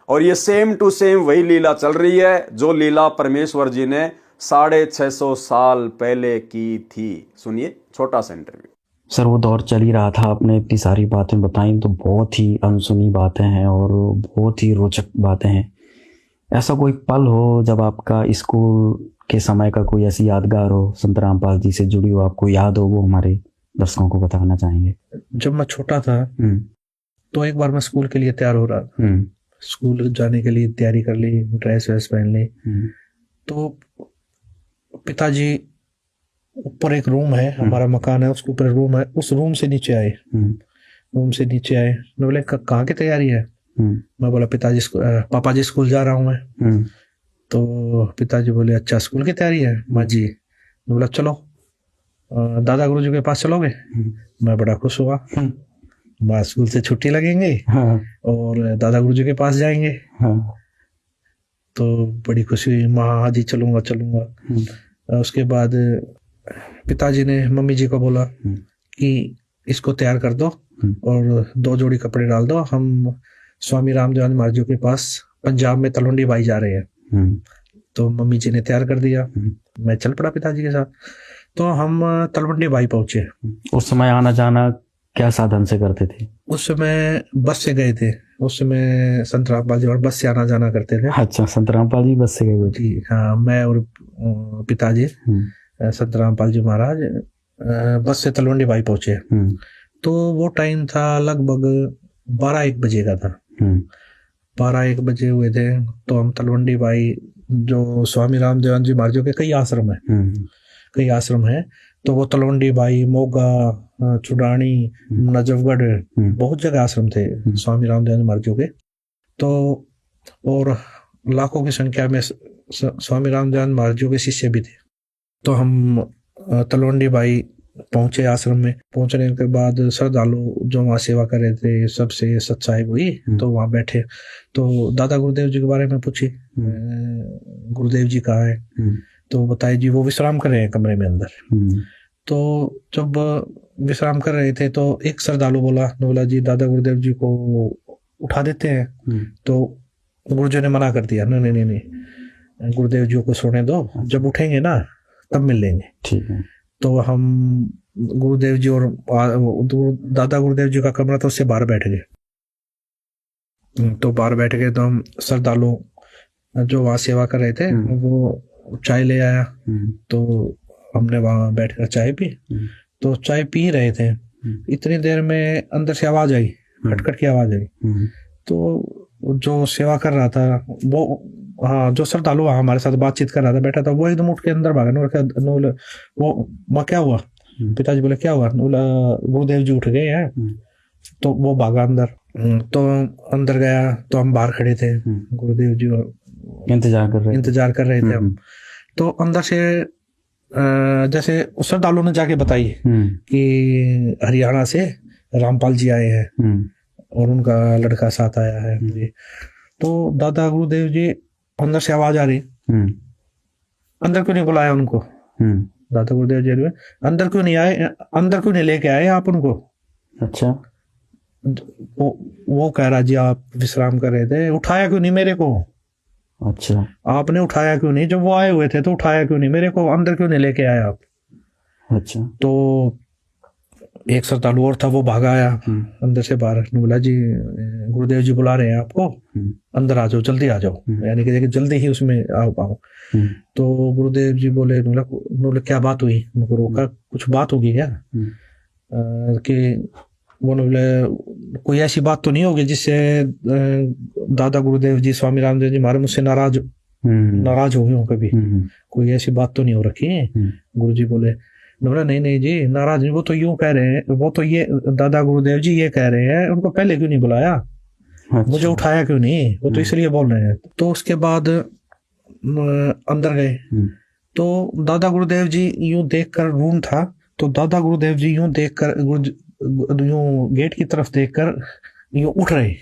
और ये सेम टू सेम वही लीला चल रही है जो लीला परमेश्वर जी ने 650 साल पहले की थी। सुनिए छोटा सा इंटरव्यू। सर, वो दौर चल ही रहा था, आपने इतनी सारी बातें बताई तो बहुत ही अनसुनी बातें हैं और बहुत ही रोचक बातें हैं। ऐसा कोई पल हो जब आपका स्कूल के समय का कोई ऐसी यादगार हो, संत रामपाल जी से जुड़ी हो, आपको याद हो, वो हमारे दर्शकों को बताना चाहेंगे। जब मैं छोटा था तो एक बार मैं स्कूल के लिए तैयार हो रहा था, स्कूल जाने के लिए तैयारी कर ली, ड्रेस वैस पहन ली। तो पिताजी ऊपर एक रूम है, हमारा मकान है, उसके ऊपर रूम है, उस रूम से नीचे आए। मैं बोले कहाँ की तैयारी है? मैं बोला पिताजी पापा जी स्कूल जा रहा हूँ मैं। तो पिताजी बोले अच्छा स्कूल की तैयारी है? माँ जी। मैं बोला चलो दादा गुरु जी के पास चलोगे? मैं बड़ा खुश हुआ, माँ स्कूल से छुट्टी लगेंगे और दादा गुरु जी के पास जाएंगे। तो बड़ी खुशी हुई, माँ हाँ जी चलूंगा चलूंगा। उसके बाद पिताजी ने मम्मी जी को बोला कि इसको तैयार कर दो और 2 जोड़ी कपड़े डाल दो, हम स्वामी रामदेव महाराज जी के पास पंजाब में तलवंडी बाई जा रहे हैं। तो मम्मी जी ने तैयार कर दिया, मैं चल पड़ा पिताजी के साथ। तो हम तलवंडी बाई पहुंचे। उस समय आना जाना क्या साधन से करते थे? उस समय बस से गए थे, उस समय संत रामपाल जी और बस से आना जाना करते थे। अच्छा, संत रामपाल जी बस से गए थे? हाँ, मैं और पिताजी संत रामपाल जी महाराज बस से तलवंडी बाई पहुंचे। तो वो टाइम था लगभग 12-1 बजे का था। 12-1 बजे हुए थे। तो हम तलवंडी बाई, जो स्वामी रामदेव जी महाराज जी के कई आश्रम है, तो वो तलवंडी बाई, मोगा, चुडानी, नजफगढ़, बहुत जगह आश्रम थे स्वामी रामदेव महाराज जी के। तो और लाखों की संख्या में स्वामी रामदेव महाराज जी के शिष्य भी थे। तो हम तलवंडी बाई पहुंचे आश्रम में। पहुंचने के बाद श्रद्धालु जो वहाँ सेवा कर रहे थे सबसे सत्साई हुई, तो वहाँ बैठे। तो दादा गुरुदेव जी के बारे में पूछी, गुरुदेव जी कहाँ है? तो बताए जी वो विश्राम कर रहे हैं कमरे में अंदर। तो जब विश्राम कर रहे थे तो एक श्रद्धालु बोला जी दादा गुरुदेव जी को उठा देते हैं। तो गुरुजी ने मना कर दिया, नहीं, गुरुदेव जी को सोने दो, जब उठेंगे ना तब मिल लेंगे। ठीक है। तो हम गुरुदेव जी और दादा गुरुदेव जी का कमरा था, उससे बाहर बैठ गए। तो बाहर बैठ गए तो हम श्रद्धालु जो वहाँ सेवा कर रहे थे वो चाय ले आया। तो हमने वहाँ बैठकर चाय पी। तो चाय पी रहे थे, इतनी देर में अंदर से आवाज आई, खटखट की आवाज आई। तो जो सेवा कर रहा था वो, हाँ, जो श्रद्धालु हमारे साथ बातचीत कर रहा था, बैठा था, वो एकदम उठ के अंदर भागा। वो माँ क्या हुआ? पिताजी बोले क्या हुआ? गुरुदेव जी उठ गए हैं। तो वो भागा अंदर। तो अंदर गया तो हम बाहर खड़े थे, गुरुदेव जी इंतजार कर रहे थे हम। तो अंदर से जैसे श्रद्धालु ने जाके बताई कि हरियाणा से रामपाल जी आए हैं और उनका लड़का साथ आया है। तो दादा गुरुदेव जी, अंदर से आवाज आ रही, अंदर क्यों नहीं बुलाया उनको? दादा गुरुदेव जी में अंदर क्यों नहीं आए, अंदर क्यों नहीं लेके आए आप उनको? अच्छा। वो कह रहा जी आप विश्राम कर रहे थे, उठाया क्यों नहीं मेरे को? अच्छा। आपने उठाया क्यों नहीं? जब वो आए हुए थे तो उठाया क्यों नहीं मेरे को? अंदर क्यों नहीं लेके आए आप? अच्छा। तो एक श्रद्धालु और था, वो भागा आया अंदर से बाहर, बोला जी गुरुदेव जी बुला रहे हैं आपको, अंदर आ जाओ, जल्दी आ जाओ, यानी कि जल्दी ही उसमें आओ। तो गुरुदेव जी बोले, क्या बात हुई? उनको रोका, कुछ बात होगी क्या? कि वो बोले कोई ऐसी बात तो नहीं होगी जिससे दादा गुरुदेव जी स्वामी रामदेव जी महाराज मुझसे नाराज हो गए हो कभी? कोई ऐसी बात तो नहीं हो रखी है? गुरु जी बोले, नहीं जी नाराज नहीं, वो तो यूं कह रहे हैं, वो तो ये दादा गुरुदेव जी ये कह रहे हैं उनको पहले क्यों नहीं बुलाया? अच्छा। मुझे उठाया क्यों नहीं? वो तो इसलिए बोल रहे हैं। तो उसके बाद अंदर गए तो दादा गुरुदेव जी यूं देखकर, रूम था तो दादा गुरुदेव जी यूं देखकर, यूं गेट की तरफ देखकर यूं उठ रहे।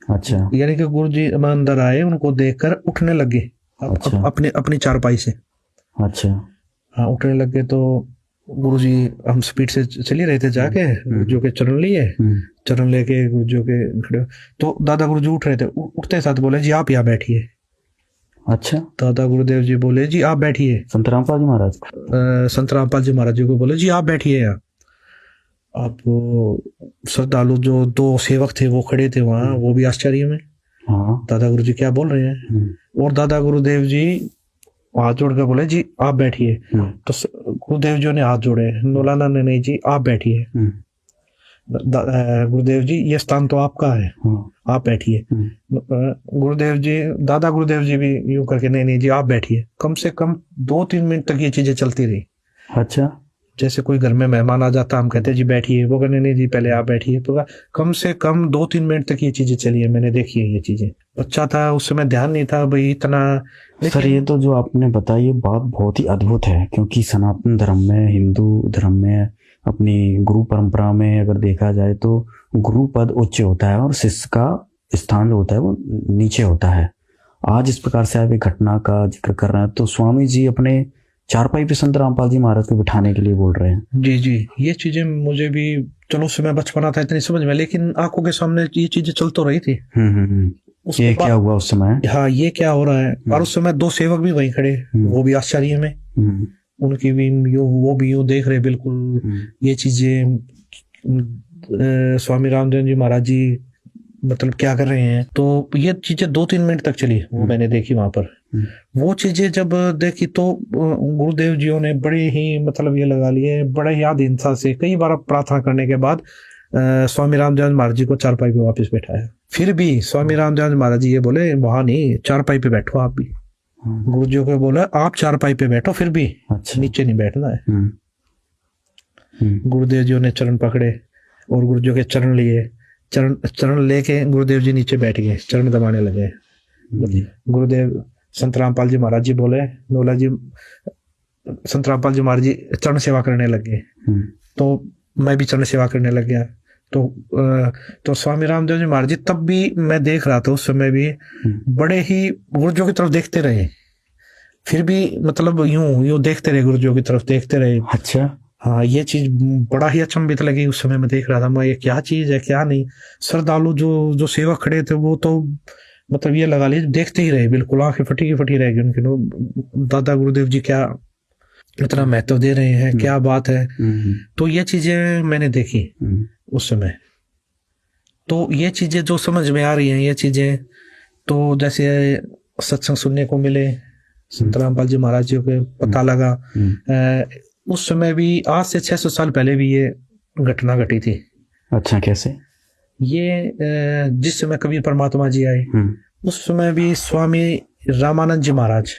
अच्छा। यानी कि गुरु जी अंदर आए, उनको देखकर उठने लगे। अच्छा। अपनी चारपाई से। अच्छा। हाँ, उठने लगे तो गुरु जी, हम स्पीड से चल ही रहे थे, जाके गुरुजी के चरण लिए, चरण लेके गुरुजी के खड़े, तो दादा गुरुजी उठ रहे थे, उठते साथ बोले जी आप यहाँ बैठिए। अच्छा। दादा गुरुदेव जी बोले जी आप बैठिए। संत रामपाल जी महाराज, संत रामपाल जी महाराज जी को बोले जी आप बैठिए यहाँ। अब श्रद्धालु जो दो सेवक थे वो खड़े थे वहां, वो भी आश्चर्य में, दादा गुरुजी क्या बोल रहे हैं। और दादा गुरुदेव जी हाथ जोड़ कर बोले जी आप बैठिए। तो गुरुदेव जी ने हाथ जोड़े, बोला नहीं जी आप बैठिए, गुरुदेव जी ये स्थान तो आपका है, आप बैठिए। गुरुदेव जी, दादा गुरुदेव जी भी यूं करके नहीं जी आप बैठिए। कम से कम 2-3 मिनट तक ये चीजें चलती रही। अच्छा। जैसे कोई घर में मेहमान आ जाता, हम कहते जी बैठिए, वो कहने नहीं जी पहले आप बैठिए। तो कम से कम 2-3 मिनट तक ये चीजें चली है, मैंने देखी है ये चीजें। अच्छा था उस समय, ध्यान नहीं था भाई इतना। सर ये तो जो आपने बताया ये बात बहुत ही अद्भुत है, क्योंकि सनातन धर्म में, हिंदू धर्म में, अपनी गुरु परंपरा में अगर देखा जाए तो गुरु पद उच्च होता है और शिष्य का स्थान जो होता है वो नीचे होता है। आज इस प्रकार से आप एक घटना का जिक्र कर रहे हैं, तो स्वामी जी अपने चारपाई पे संत रामपाल जी महाराज को बिठाने के लिए बोल रहे हैं। जी जी, ये चीजें मुझे भी, चलो उस समय बचपना था इतनी समझ में, लेकिन आंखों के सामने ये चीजें चल तो रही थी। ये क्या हुआ उस समय? हाँ, ये क्या हो रहा है। और उस समय 2 सेवक भी वहीं खड़े, वो भी आश्चर्य में, उनकी भी वो भी यूं देख रहे बिल्कुल ये चीजें, स्वामी रामदेव जी महाराज जी मतलब क्या कर रहे हैं। तो ये चीजें 2-3 मिनट तक चली, वो मैंने देखी वहां पर। वो चीजें जब देखी तो गुरुदेव जी ने बड़े ही मतलब ये लगा लिए, बड़े ही आधीनता से कई बार प्रार्थना करने के बाद स्वामी रामदेव महाराज जी को चारपाई पे वापस बैठाया। फिर भी स्वामी रामदेव महाराज जी ये बोले वहां नहीं, चारपाई पे बैठो आप भी। गुरु जी को बोला आप चारपाई पे बैठो, फिर भी अच्छा। नीचे नहीं बैठना है। गुरुदेव जी ने चरण पकड़े और गुरु जी के चरण लिए, चरण लेके गुरुदेव जी नीचे बैठ गए, चरण दबाने लगे। गुरुदेव संत रामपाल जी महाराज जी बोला जी, संत रामपाल जी महाराज जी चरण सेवा करने लगे, तो मैं भी चरण सेवा करने लग गया। तो स्वामी रामदेव जी महाराज जी तब भी मैं देख रहा था, उस समय भी बड़े ही गुरुजों की तरफ देखते रहे, फिर भी मतलब यूं देखते रहे, गुरुजों की तरफ देखते रहे। अच्छा। हाँ, ये चीज बड़ा ही अचंभित लगी उस समय, मैं देख रहा था मैं ये क्या चीज है क्या नहीं। श्रद्धालु जो सेवक खड़े थे वो तो मतलब ये लगा लीजिए देखते ही रहे, बिल्कुल आंखें फटी रह गई उनकी। दादा गुरुदेव जी क्या इतना महत्व दे रहे हैं, क्या बात है। तो ये चीजें मैंने देखी उस समय। तो ये चीजें जो समझ में आ रही हैं, ये चीजें तो जैसे सत्संग सुनने को मिले, संत रामपाल जी महाराज जी को पता लगा। उस समय भी आज से 600 साल पहले भी ये घटना घटी थी। अच्छा, कैसे? ये जिस समय कबीर परमात्मा जी आए उस समय भी स्वामी रामानंद जी महाराज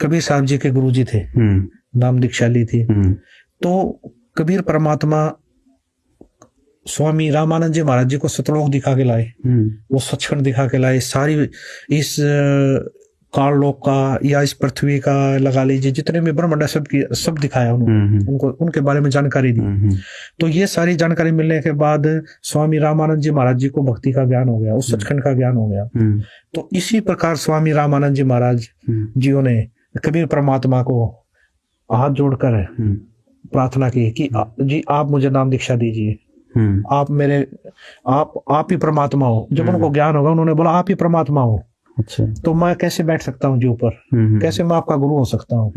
कबीर साहब जी के गुरु जी थे, नाम दीक्षाली थी। तो कबीर परमात्मा स्वामी रामानंद जी महाराज जी को सतलोक दिखा के लाए, वो सचखंड दिखा के लाए, सारी इस काललोक का या इस पृथ्वी का लगा लीजिए जितने भी ब्रह्मांड है सब दिखाया उन्होंने, उनको उनके बारे में जानकारी दी। तो ये सारी जानकारी मिलने के बाद स्वामी रामानंद जी महाराज जी को भक्ति का ज्ञान हो गया, उस सचखंड का ज्ञान हो गया। तो इसी प्रकार स्वामी रामानंद जी महाराज जियों ने कबीर परमात्मा को हाथ जोड़कर प्रार्थना की कि जी आप मुझे नाम दीक्षा दीजिए, आप ही परमात्मा हो। जब उनको ज्ञान होगा उन्होंने बोला आप ही परमात्मा हो। अच्छा। तो मैं कैसे बैठ सकता हूँ जी ऊपर, कैसे मैं आपका गुरु हो सकता हूँ।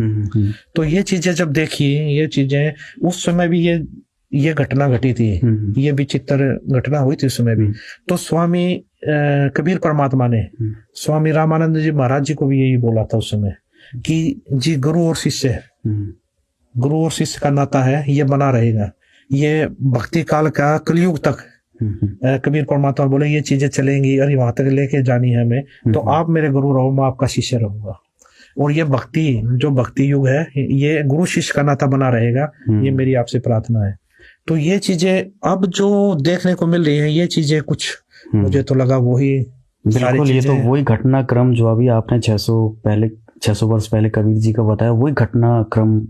तो ये चीजें जब देखी, ये चीजें उस समय भी ये घटना घटी थी, ये विचित्र घटना हुई थी उस समय भी। तो स्वामी कबीर परमात्मा ने स्वामी रामानंद जी महाराज जी को भी यही बोला था उस समय कि जी गुरु और शिष्य, गुरु और शिष्य का नाता है, ये बना रहेगा, ये भक्ति काल का कलयुग तक। कबीर परमात्मा बोले ये चीजें चलेंगी और वहां तक लेके जानी है हमें, तो आप मेरे गुरु रहो, मैं आपका शिष्य रहूंगा। और ये भक्ति, जो भक्ति युग है, ये गुरु शिष्य का नाता बना रहेगा, ये मेरी आपसे प्रार्थना है। तो ये चीजें अब जो देखने को मिल रही है, ये चीजें कुछ मुझे तो लगा वही बिल्कुल, ये तो वही घटनाक्रम जो अभी आपने 600 वर्ष पहले कबीर जी का बताया, वही घटनाक्रम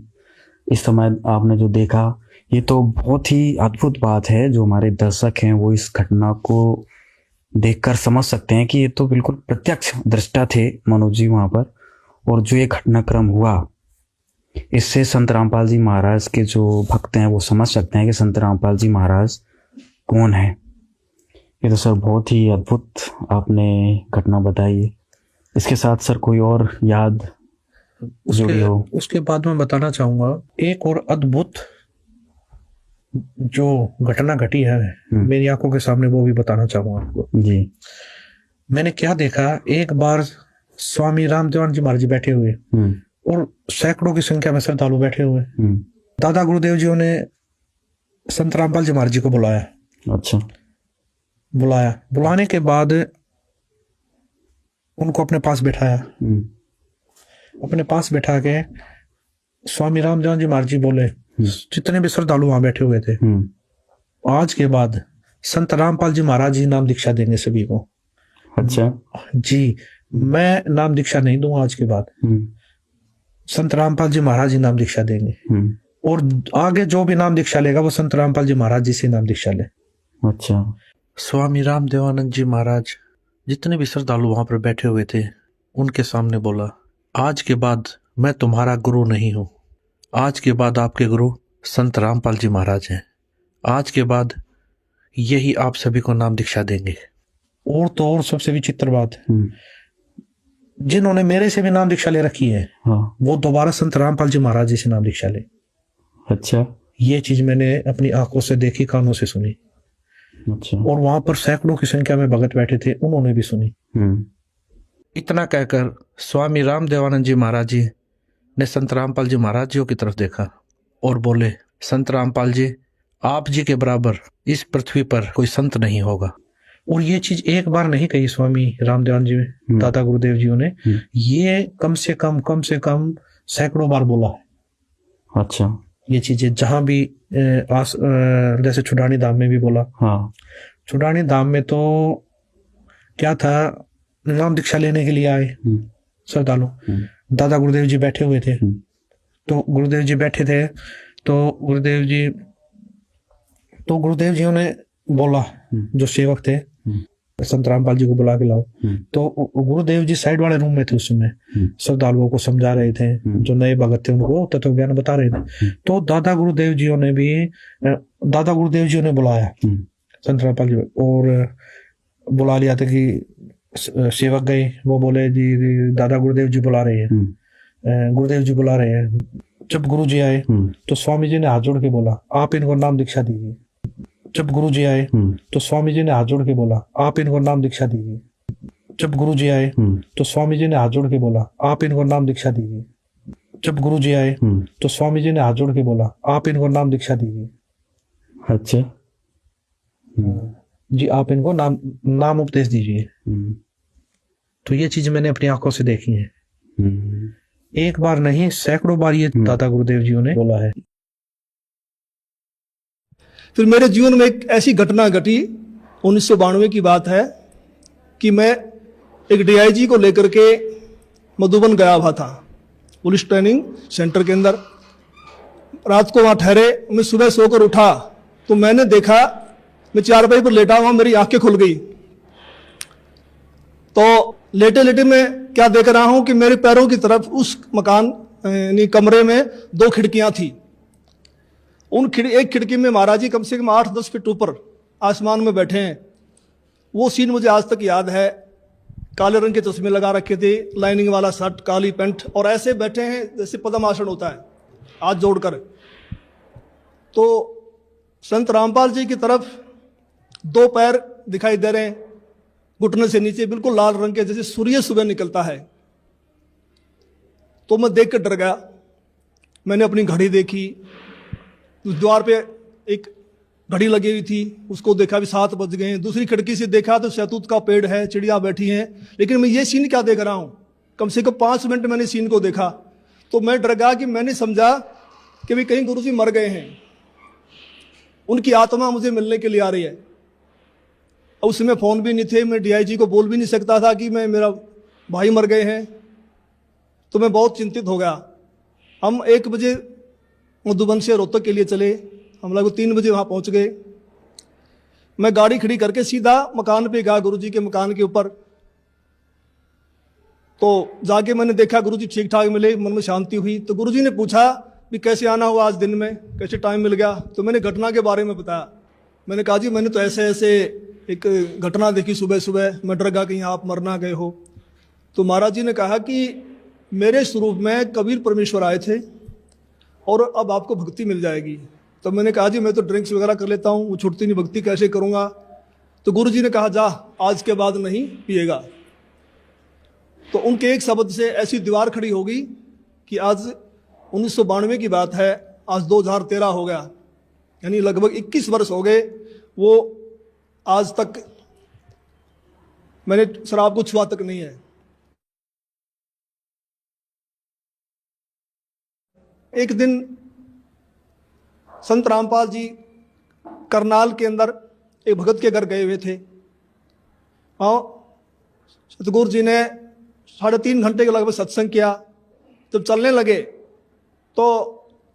इस समय आपने जो देखा, ये तो बहुत ही अद्भुत बात है। जो हमारे दर्शक हैं वो इस घटना को देखकर समझ सकते हैं कि ये तो बिल्कुल प्रत्यक्ष दृष्टा थे मनोज जी वहाँ पर। और जो ये घटनाक्रम हुआ, इससे संत रामपाल जी महाराज के जो भक्त हैं वो समझ सकते हैं कि संत रामपाल जी महाराज कौन है। ये तो सर बहुत ही अद्भुत आपने घटना बताई है। इसके साथ सर कोई और याद जुड़ी हो? उसके बाद मैं बताना चाहूंगा एक और अद्भुत जो घटना घटी है मेरी आंखों के सामने, वो भी बताना चाहूंगा आपको जी। मैंने क्या देखा, एक बार स्वामी रामदेवानंद जी महाराज जी बैठे हुए और सैकड़ों की संख्या में श्रद्धालु बैठे हुए। दादा गुरुदेव जी ने संत रामपाल जी महाराज जी को बुलाया। अच्छा। बुलाने के बाद उनको अपने पास बैठाया। अपने पास बैठा के स्वामी रामदेवानंद जी महाराज जी बोले, जितने भी श्रद्धालु वहां बैठे हुए थे, आज के बाद संत रामपाल जी महाराज जी नाम दीक्षा देंगे सभी को। अच्छा जी, मैं नाम दीक्षा नहीं दूंगा आज के बाद, संत रामपाल जी महाराज जी नाम दीक्षा देंगे। और आगे जो भी नाम दीक्षा लेगा वो संत रामपाल जी महाराज जी से नाम दीक्षा ले। अच्छा। स्वामी रामदेवानंद जी महाराज जितने भी श्रद्धालु वहां पर बैठे हुए थे उनके सामने बोला, आज के बाद मैं तुम्हारा गुरु नहीं हूं, आज के बाद आपके गुरु संत रामपाल जी महाराज हैं। आज के बाद यही आप सभी को नाम दीक्षा देंगे। और तो और सबसे विचित्र बात, जिन्होंने मेरे से भी नाम दीक्षा ले रखी है, हाँ। वो दोबारा संत रामपाल जी महाराज जी से नाम दीक्षा ले। अच्छा। ये चीज मैंने अपनी आंखों से देखी, कानों से सुनी। अच्छा। और वहां पर सैकड़ों की संख्या में भगत बैठे थे, उन्होंने भी सुनी। इतना कहकर स्वामी रामदेवानंद जी महाराज जी ने संत रामपाल जी महाराज जी की तरफ देखा और बोले, संत रामपाल जी, आप जी के बराबर इस पृथ्वी पर कोई संत नहीं होगा। और ये चीज एक बार नहीं कही स्वामी रामदेवानंद जी, दादा गुरुदेव जी ने, ये कम से कम सैकड़ों बार बोला है। अच्छा। ये चीजें जहां भी जैसे छुडानी धाम में भी बोला। हाँ। छुडानी धाम में तो क्या था, नाम दीक्षा लेने के लिए आए श्रद्धालु, दादा गुरुदेव जी बैठे हुए थे। तो गुरुदेव जी बैठे थे, तो गुरुदेव जी ने बोला, जो सेवक थे, संत रामपाल जी को बुला के लाओ। तो गुरुदेव जी साइड वाले रूम में थे उस समय, श्रद्धालुओं को समझा रहे थे, जो नए भगत थे उनको तत्व ज्ञान बता रहे थे। तो दादा गुरुदेव जी ने बुलाया संत रामपाल जी, और बुला लिया था कि सेवक गए, वो बोले जी दादा गुरुदेव जी बुला रहे हैं, गुरुदेव जी बुला रहे हैं। जब गुरु जी आए तो स्वामी जी ने हाथ जोड़ के बोला, आप इनको नाम दीक्षा दीजिए। जब गुरु जी आए तो स्वामी जी ने हाथ जोड़ के बोला, आप इनको नाम दीक्षा दीजिए। जब गुरु जी आए तो स्वामी जी ने हाथ जोड़ के बोला, आप इनको नाम दीक्षा दीजिए। जब गुरु जी आए तो स्वामी जी ने हाथ जोड़ के बोला, आप इनको नाम दीक्षा दीजिए। अच्छा जी, आप इनको नाम उपदेश दीजिए। तो ये चीज मैंने अपनी आंखों से देखी है, एक बार नहीं सैकड़ों बार ये दादा गुरुदेव जी ने बोला है। फिर मेरे जीवन में एक ऐसी घटना घटी, 1992 की बात है, कि मैं एक डीआईजी को लेकर के मधुबन गया हुआ था, पुलिस ट्रेनिंग सेंटर के अंदर। रात को वहाँ ठहरे, मैं सुबह सोकर उठा तो मैंने देखा, मैं चारपाई पर लेटा हुआ, मेरी आंखें खुल गई। तो लेटे लेटे मैं क्या देख रहा हूं कि मेरे पैरों की तरफ उस मकान यानी कमरे में 2 खिड़कियां थी। एक खिड़की में महाराज जी कम से कम 8-10 फीट ऊपर आसमान में बैठे हैं। वो सीन मुझे आज तक याद है। काले रंग के चश्मे लगा रखे थे, लाइनिंग वाला शर्ट, काली पैंट, और ऐसे बैठे हैं जैसे पद्म आसन होता है, हाथ जोड़कर। तो संत रामपाल जी की तरफ 2 पैर दिखाई दे रहे हैं, घुटने से नीचे बिल्कुल लाल रंग के, जैसे सूर्य सुबह निकलता है। तो मैं देख कर डर गया। मैंने अपनी घड़ी देखी, उस द्वार पे एक घड़ी लगी हुई थी, उसको देखा भी 7 बज गए। दूसरी खिड़की से देखा तो शहतूत का पेड़ है, चिड़िया बैठी हैं। लेकिन मैं ये सीन क्या देख रहा हूं, कम से कम 5 मिनट मैंने सीन को देखा। तो मैं डर गया कि मैंने समझा कि भी कहीं गुरुजी मर गए हैं, उनकी आत्मा मुझे मिलने के लिए आ रही है। और उस समय फोन भी नहीं थे, मैं डीआईजी को बोल भी नहीं सकता था कि मेरा भाई मर गए हैं। तो मैं बहुत चिंतित हो गया। हम 1 बजे मधुबन से रोहतक के लिए चले, हम लगभग 3 बजे वहां पहुंच गए। मैं गाड़ी खड़ी करके सीधा मकान पे गया, गुरुजी के मकान के ऊपर। तो जाके मैंने देखा गुरुजी ठीक ठाक मिले, मन में शांति हुई। तो गुरुजी ने पूछा भी कैसे आना हुआ आज दिन में, कैसे टाइम मिल गया। तो मैंने घटना के बारे में बताया। मैंने कहा जी मैंने तो ऐसे ऐसे एक घटना देखी सुबह सुबह, मैं डर गया कहीं आप मर ना गए हो। तो महाराज जी ने कहा कि मेरे स्वरूप में कबीर परमेश्वर आए थे और अब आपको भक्ति मिल जाएगी। तो मैंने कहा जी मैं तो ड्रिंक्स वगैरह कर लेता हूँ, वो छूटती नहीं, भक्ति कैसे करूँगा। तो गुरु जी ने कहा जा आज के बाद नहीं पिएगा। तो उनके एक शब्द से ऐसी दीवार खड़ी हो गई कि आज 1992 की बात है, आज 2013 हो गया, यानी लगभग 21 वर्ष हो गए। वो आज तक मैंने शराब को छुआ तक नहीं है। एक दिन संत रामपाल जी करनाल के अंदर एक भगत के घर गए हुए थे और सतगुरु जी ने 3.5 घंटे के लगभग सत्संग किया। जब चलने लगे तो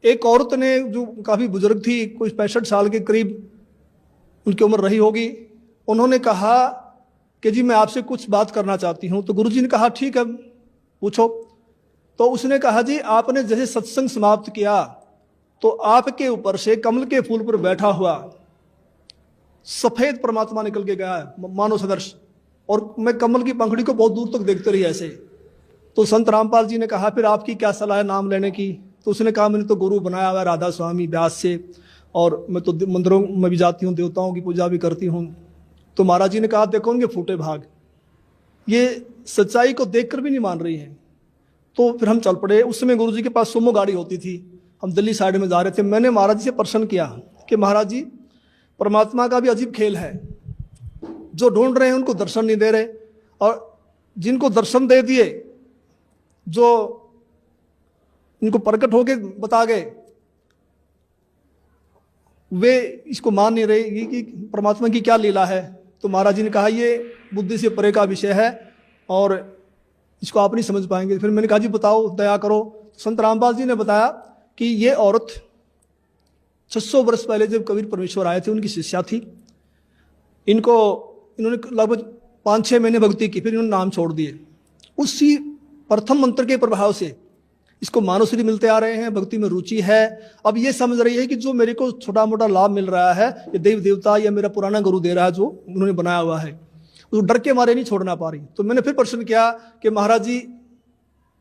एक औरत ने, जो काफ़ी बुजुर्ग थी, कोई 65 साल के करीब उनकी उम्र रही होगी, उन्होंने कहा कि जी मैं आपसे कुछ बात करना चाहती हूँ। तो गुरु जी ने कहा ठीक है पूछो। तो उसने कहा जी आपने जैसे सत्संग समाप्त किया तो आपके ऊपर से कमल के फूल पर बैठा हुआ सफेद परमात्मा निकल के गया है, मानव सदर्श, और मैं कमल की पंखड़ी को बहुत दूर तक देखते रही ऐसे। तो संत रामपाल जी ने कहा फिर आपकी क्या सलाह है नाम लेने की। तो उसने कहा मैंने तो गुरु बनाया हुआ राधा स्वामी व्यास से, और मैं तो मंदिरों में भी जाती हूँ, देवताओं की पूजा भी करती हूँ। तो महाराज जी ने कहा देखो उनके फूटे भाग, ये सच्चाई को देखकर भी नहीं मान रही हैं। तो फिर हम चल पड़े। उस समय गुरु जी के पास सुमो गाड़ी होती थी, हम दिल्ली साइड में जा रहे थे। मैंने महाराज जी से प्रश्न किया कि महाराज जी परमात्मा का भी अजीब खेल है, जो ढूंढ रहे हैं उनको दर्शन नहीं दे रहे, और जिनको दर्शन दे दिए, जो इनको प्रकट होके बता गए, वे इसको मान नहीं रहे कि परमात्मा की क्या लीला है। तो महाराज जी ने कहा ये बुद्धि से परे का विषय है और इसको आप नहीं समझ पाएंगे। फिर मैंने कहा जी बताओ, दया करो। संत रामपाल जी ने बताया कि ये औरत 600 वर्ष पहले जब कबीर परमेश्वर आए थे उनकी शिष्या थी। इन्होंने लगभग 5-6 महीने भक्ति की, फिर इन्होंने नाम छोड़ दिए। उसी प्रथम मंत्र के प्रभाव से इसको मानवश्री मिलते आ रहे हैं, भक्ति में रुचि है। अब ये समझ रही है कि जो मेरे को छोटा मोटा लाभ मिल रहा है ये देव देवता या मेरा पुराना गुरु दे रहा है, जो उन्होंने बनाया हुआ है, तो डर के मारे नहीं छोड़ना पा रही। तो मैंने फिर प्रश्न किया कि महाराज जी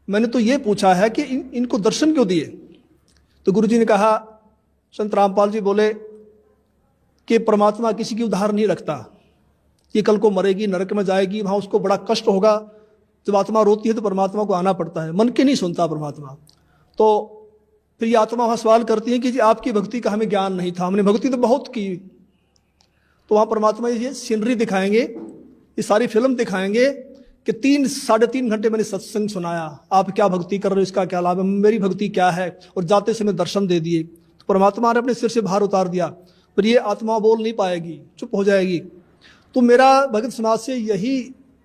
मैंने तो ये पूछा है कि इनको दर्शन क्यों दिए। तो गुरु जी ने कहा, संत रामपाल जी बोले कि परमात्मा किसी की उधार नहीं रखता, ये कल को मरेगी, नरक में जाएगी, वहां उसको बड़ा कष्ट होगा। जब आत्मा रोती है तो परमात्मा को आना पड़ता है, मन की नहीं सुनता परमात्मा। तो फिर ये आत्मा वहां सवाल करती है कि जी आपकी भक्ति का हमें ज्ञान नहीं था, हमने भक्ति तो बहुत की। तो वहां परमात्मा ये सीनरी दिखाएंगे, ये सारी फिल्म दिखाएंगे कि 3-3.5 घंटे मैंने सत्संग सुनाया, आप क्या भक्ति कर रहे हो, इसका क्या लाभ है, मेरी भक्ति क्या है, और जाते समय दर्शन दे दिए। तो परमात्मा ने अपने सिर से भार उतार दिया, पर ये आत्मा बोल नहीं पाएगी, चुप हो जाएगी। तो मेरा भगत समाज से यही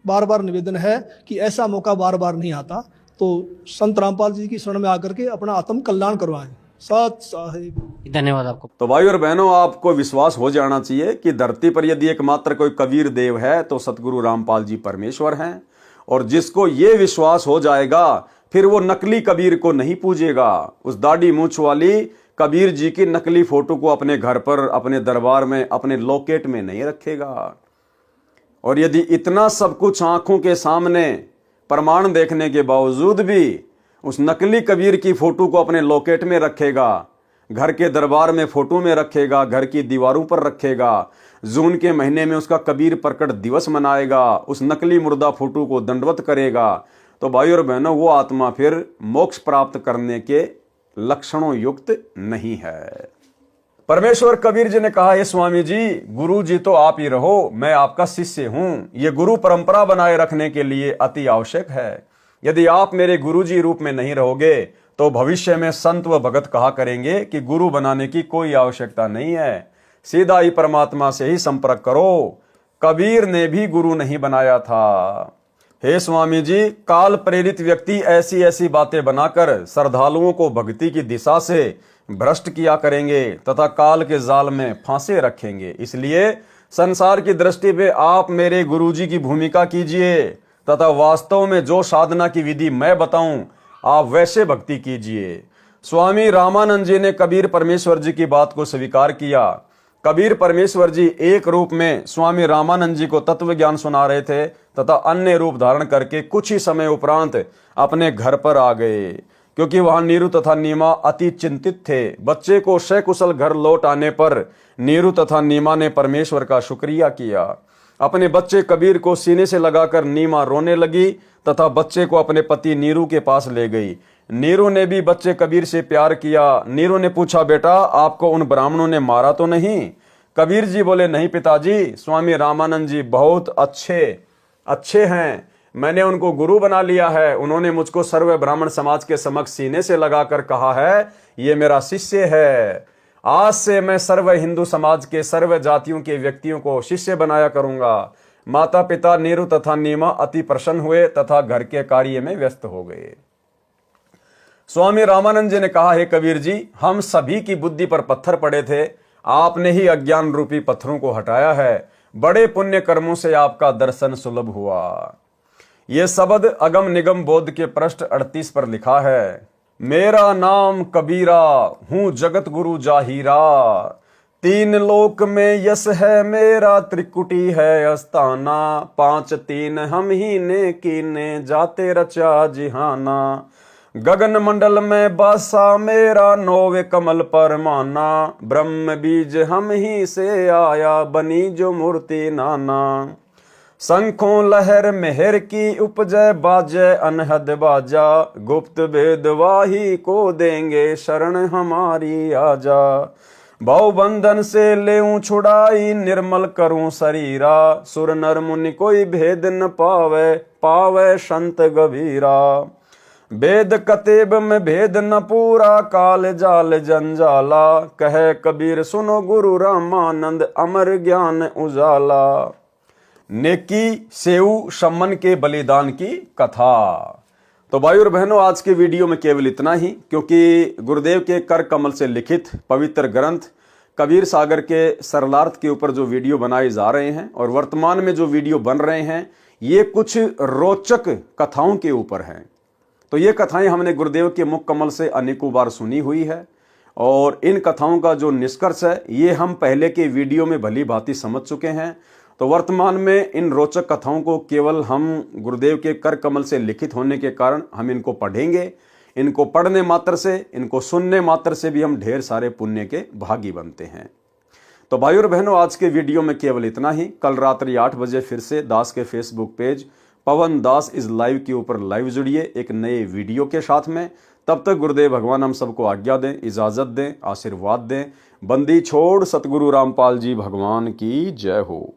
बार बार निवेदन है कि ऐसा मौका बार बार नहीं आता, तो संत रामपाल जी की शरण में आकर के अपना आत्म कल्याण करवाएं। सत साहिब। धन्यवाद आपको। तो भाई और बहनों, आपको विश्वास हो जाना चाहिए कि धरती पर यदि एकमात्र कोई कबीर देव है तो सतगुरु रामपाल जी परमेश्वर हैं, और जिसको ये विश्वास हो जाएगा फिर वो नकली कबीर को नहीं पूजेगा। उस दाढ़ी मूंछ वाली कबीर जी की नकली फोटो को अपने घर पर, अपने दरबार में, अपने लॉकेट में नहीं रखेगा। और यदि इतना सब कुछ आंखों के सामने प्रमाण देखने के बावजूद भी उस नकली कबीर की फोटो को अपने लॉकेट में रखेगा, घर के दरबार में फोटो में रखेगा, घर की दीवारों पर रखेगा, जून के महीने में उसका कबीर प्रकट दिवस मनाएगा, उस नकली मुर्दा फोटो को दंडवत करेगा, तो भाई और बहनों वो आत्मा फिर मोक्ष प्राप्त करने के लक्षणों युक्त नहीं है। परमेश्वर कबीर जी ने कहा, हे स्वामी जी, गुरु जी तो आप ही रहो, मैं आपका शिष्य हूं। ये गुरु परंपरा बनाए रखने के लिए अति आवश्यक है। यदि आप मेरे गुरु जी रूप में नहीं रहोगे तो भविष्य में संत व भगत कहा करेंगे कि गुरु बनाने की कोई आवश्यकता नहीं है, सीधा ही परमात्मा से ही संपर्क करो। कबीर ने भी गुरु नहीं बनाया था। हे स्वामी जी, काल प्रेरित व्यक्ति ऐसी ऐसी बातें बनाकर श्रद्धालुओं को भक्ति की दिशा से भ्रष्ट किया करेंगे तथा काल के जाल में फांसे रखेंगे। इसलिए संसार की दृष्टि में आप मेरे गुरुजी की भूमिका कीजिए तथा वास्तव में जो साधना की विधि मैं बताऊं आप वैसे भक्ति कीजिए। स्वामी रामानंद जी ने कबीर परमेश्वर जी की बात को स्वीकार किया। कबीर परमेश्वर जी एक रूप में स्वामी रामानंद जी को तत्व ज्ञान सुना रहे थे तथा अन्य रूप धारण करके कुछ ही समय उपरांत अपने घर पर आ गए, क्योंकि वहां नीरू तथा नीमा अति चिंतित थे। बच्चे को सकुशल घर लौट आने पर नीरू तथा नीमा ने परमेश्वर का शुक्रिया किया। अपने बच्चे कबीर को सीने से लगाकर नीमा रोने लगी तथा बच्चे को अपने पति नीरू के पास ले गई। नीरू ने भी बच्चे कबीर से प्यार किया। नीरू ने पूछा, बेटा आपको उन ब्राह्मणों ने मारा तो नहीं? कबीर जी बोले, नहीं पिताजी, स्वामी रामानंद जी बहुत अच्छे हैं, मैंने उनको गुरु बना लिया है। उन्होंने मुझको सर्व ब्राह्मण समाज के समक्ष सीने से लगाकर कहा है ये मेरा शिष्य है। आज से मैं सर्व हिंदू समाज के सर्व जातियों के व्यक्तियों को शिष्य बनाया करूंगा। माता पिता नीरू तथा नीमा अति प्रसन्न हुए तथा घर के कार्य में व्यस्त हो गए। स्वामी रामानंद जी ने कहा, हे कबीर जी, हम सभी की बुद्धि पर पत्थर पड़े थे, आपने ही अज्ञान रूपी पत्थरों को हटाया है। बड़े पुण्य कर्मों से आपका दर्शन सुलभ हुआ। ये शब्द अगम निगम बोध के पृष्ठ 38 पर लिखा है। मेरा नाम कबीरा, हूं जगत गुरु जाहिरा, तीन लोक में यश है मेरा, त्रिकुटी है अस्ताना, 5 3 हम ही ने कीने, जाते रचा जिहाना, गगन मंडल में बासा मेरा, 9 कमल पर माना, ब्रह्म बीज हम ही से आया, बनी जो मूर्ति नाना, शंखों लहर मेहर की उपजय, बाजय अनहद बाजा, गुप्त वेद वाही को देंगे, शरण हमारी आजा, भाव बंधन से लेऊं छुड़ाई, निर्मल करूं शरीरा, सुर नर मुनि कोई भेद न पावे, पावे संत गभीरा, वेद कतेब में भेद न पूरा, काल जाल जंजाला, कहे कबीर सुनो गुरु रामानंद, अमर ज्ञान उजाला। नेकी सेऊ सम्मन के बलिदान की कथा। तो भाई और बहनों, आज के वीडियो में केवल इतना ही, क्योंकि गुरुदेव के कर कमल से लिखित पवित्र ग्रंथ कबीर सागर के सरलार्थ के ऊपर जो वीडियो बनाए जा रहे हैं और वर्तमान में जो वीडियो बन रहे हैं ये कुछ रोचक कथाओं के ऊपर हैं। तो ये कथाएं हमने गुरुदेव के मुख कमल से अनेकों बार सुनी हुई है और इन कथाओं का जो निष्कर्ष है ये हम पहले के वीडियो में भली भांति समझ चुके हैं। तो वर्तमान में इन रोचक कथाओं को केवल हम गुरुदेव के कर कमल से लिखित होने के कारण हम इनको पढ़ेंगे। इनको पढ़ने मात्र से, इनको सुनने मात्र से भी हम ढेर सारे पुण्य के भागी बनते हैं। तो भाई और बहनों, आज के वीडियो में केवल इतना ही। कल रात्रि 8 बजे फिर से दास के Facebook page Pawan Das is live के ऊपर लाइव जुड़िए एक नए वीडियो के साथ में। तब तक गुरुदेव भगवान हम सबको आज्ञा दें, इजाजत दें, आशीर्वाद दें। बंदी छोड़ सतगुरु रामपाल जी भगवान की जय हो।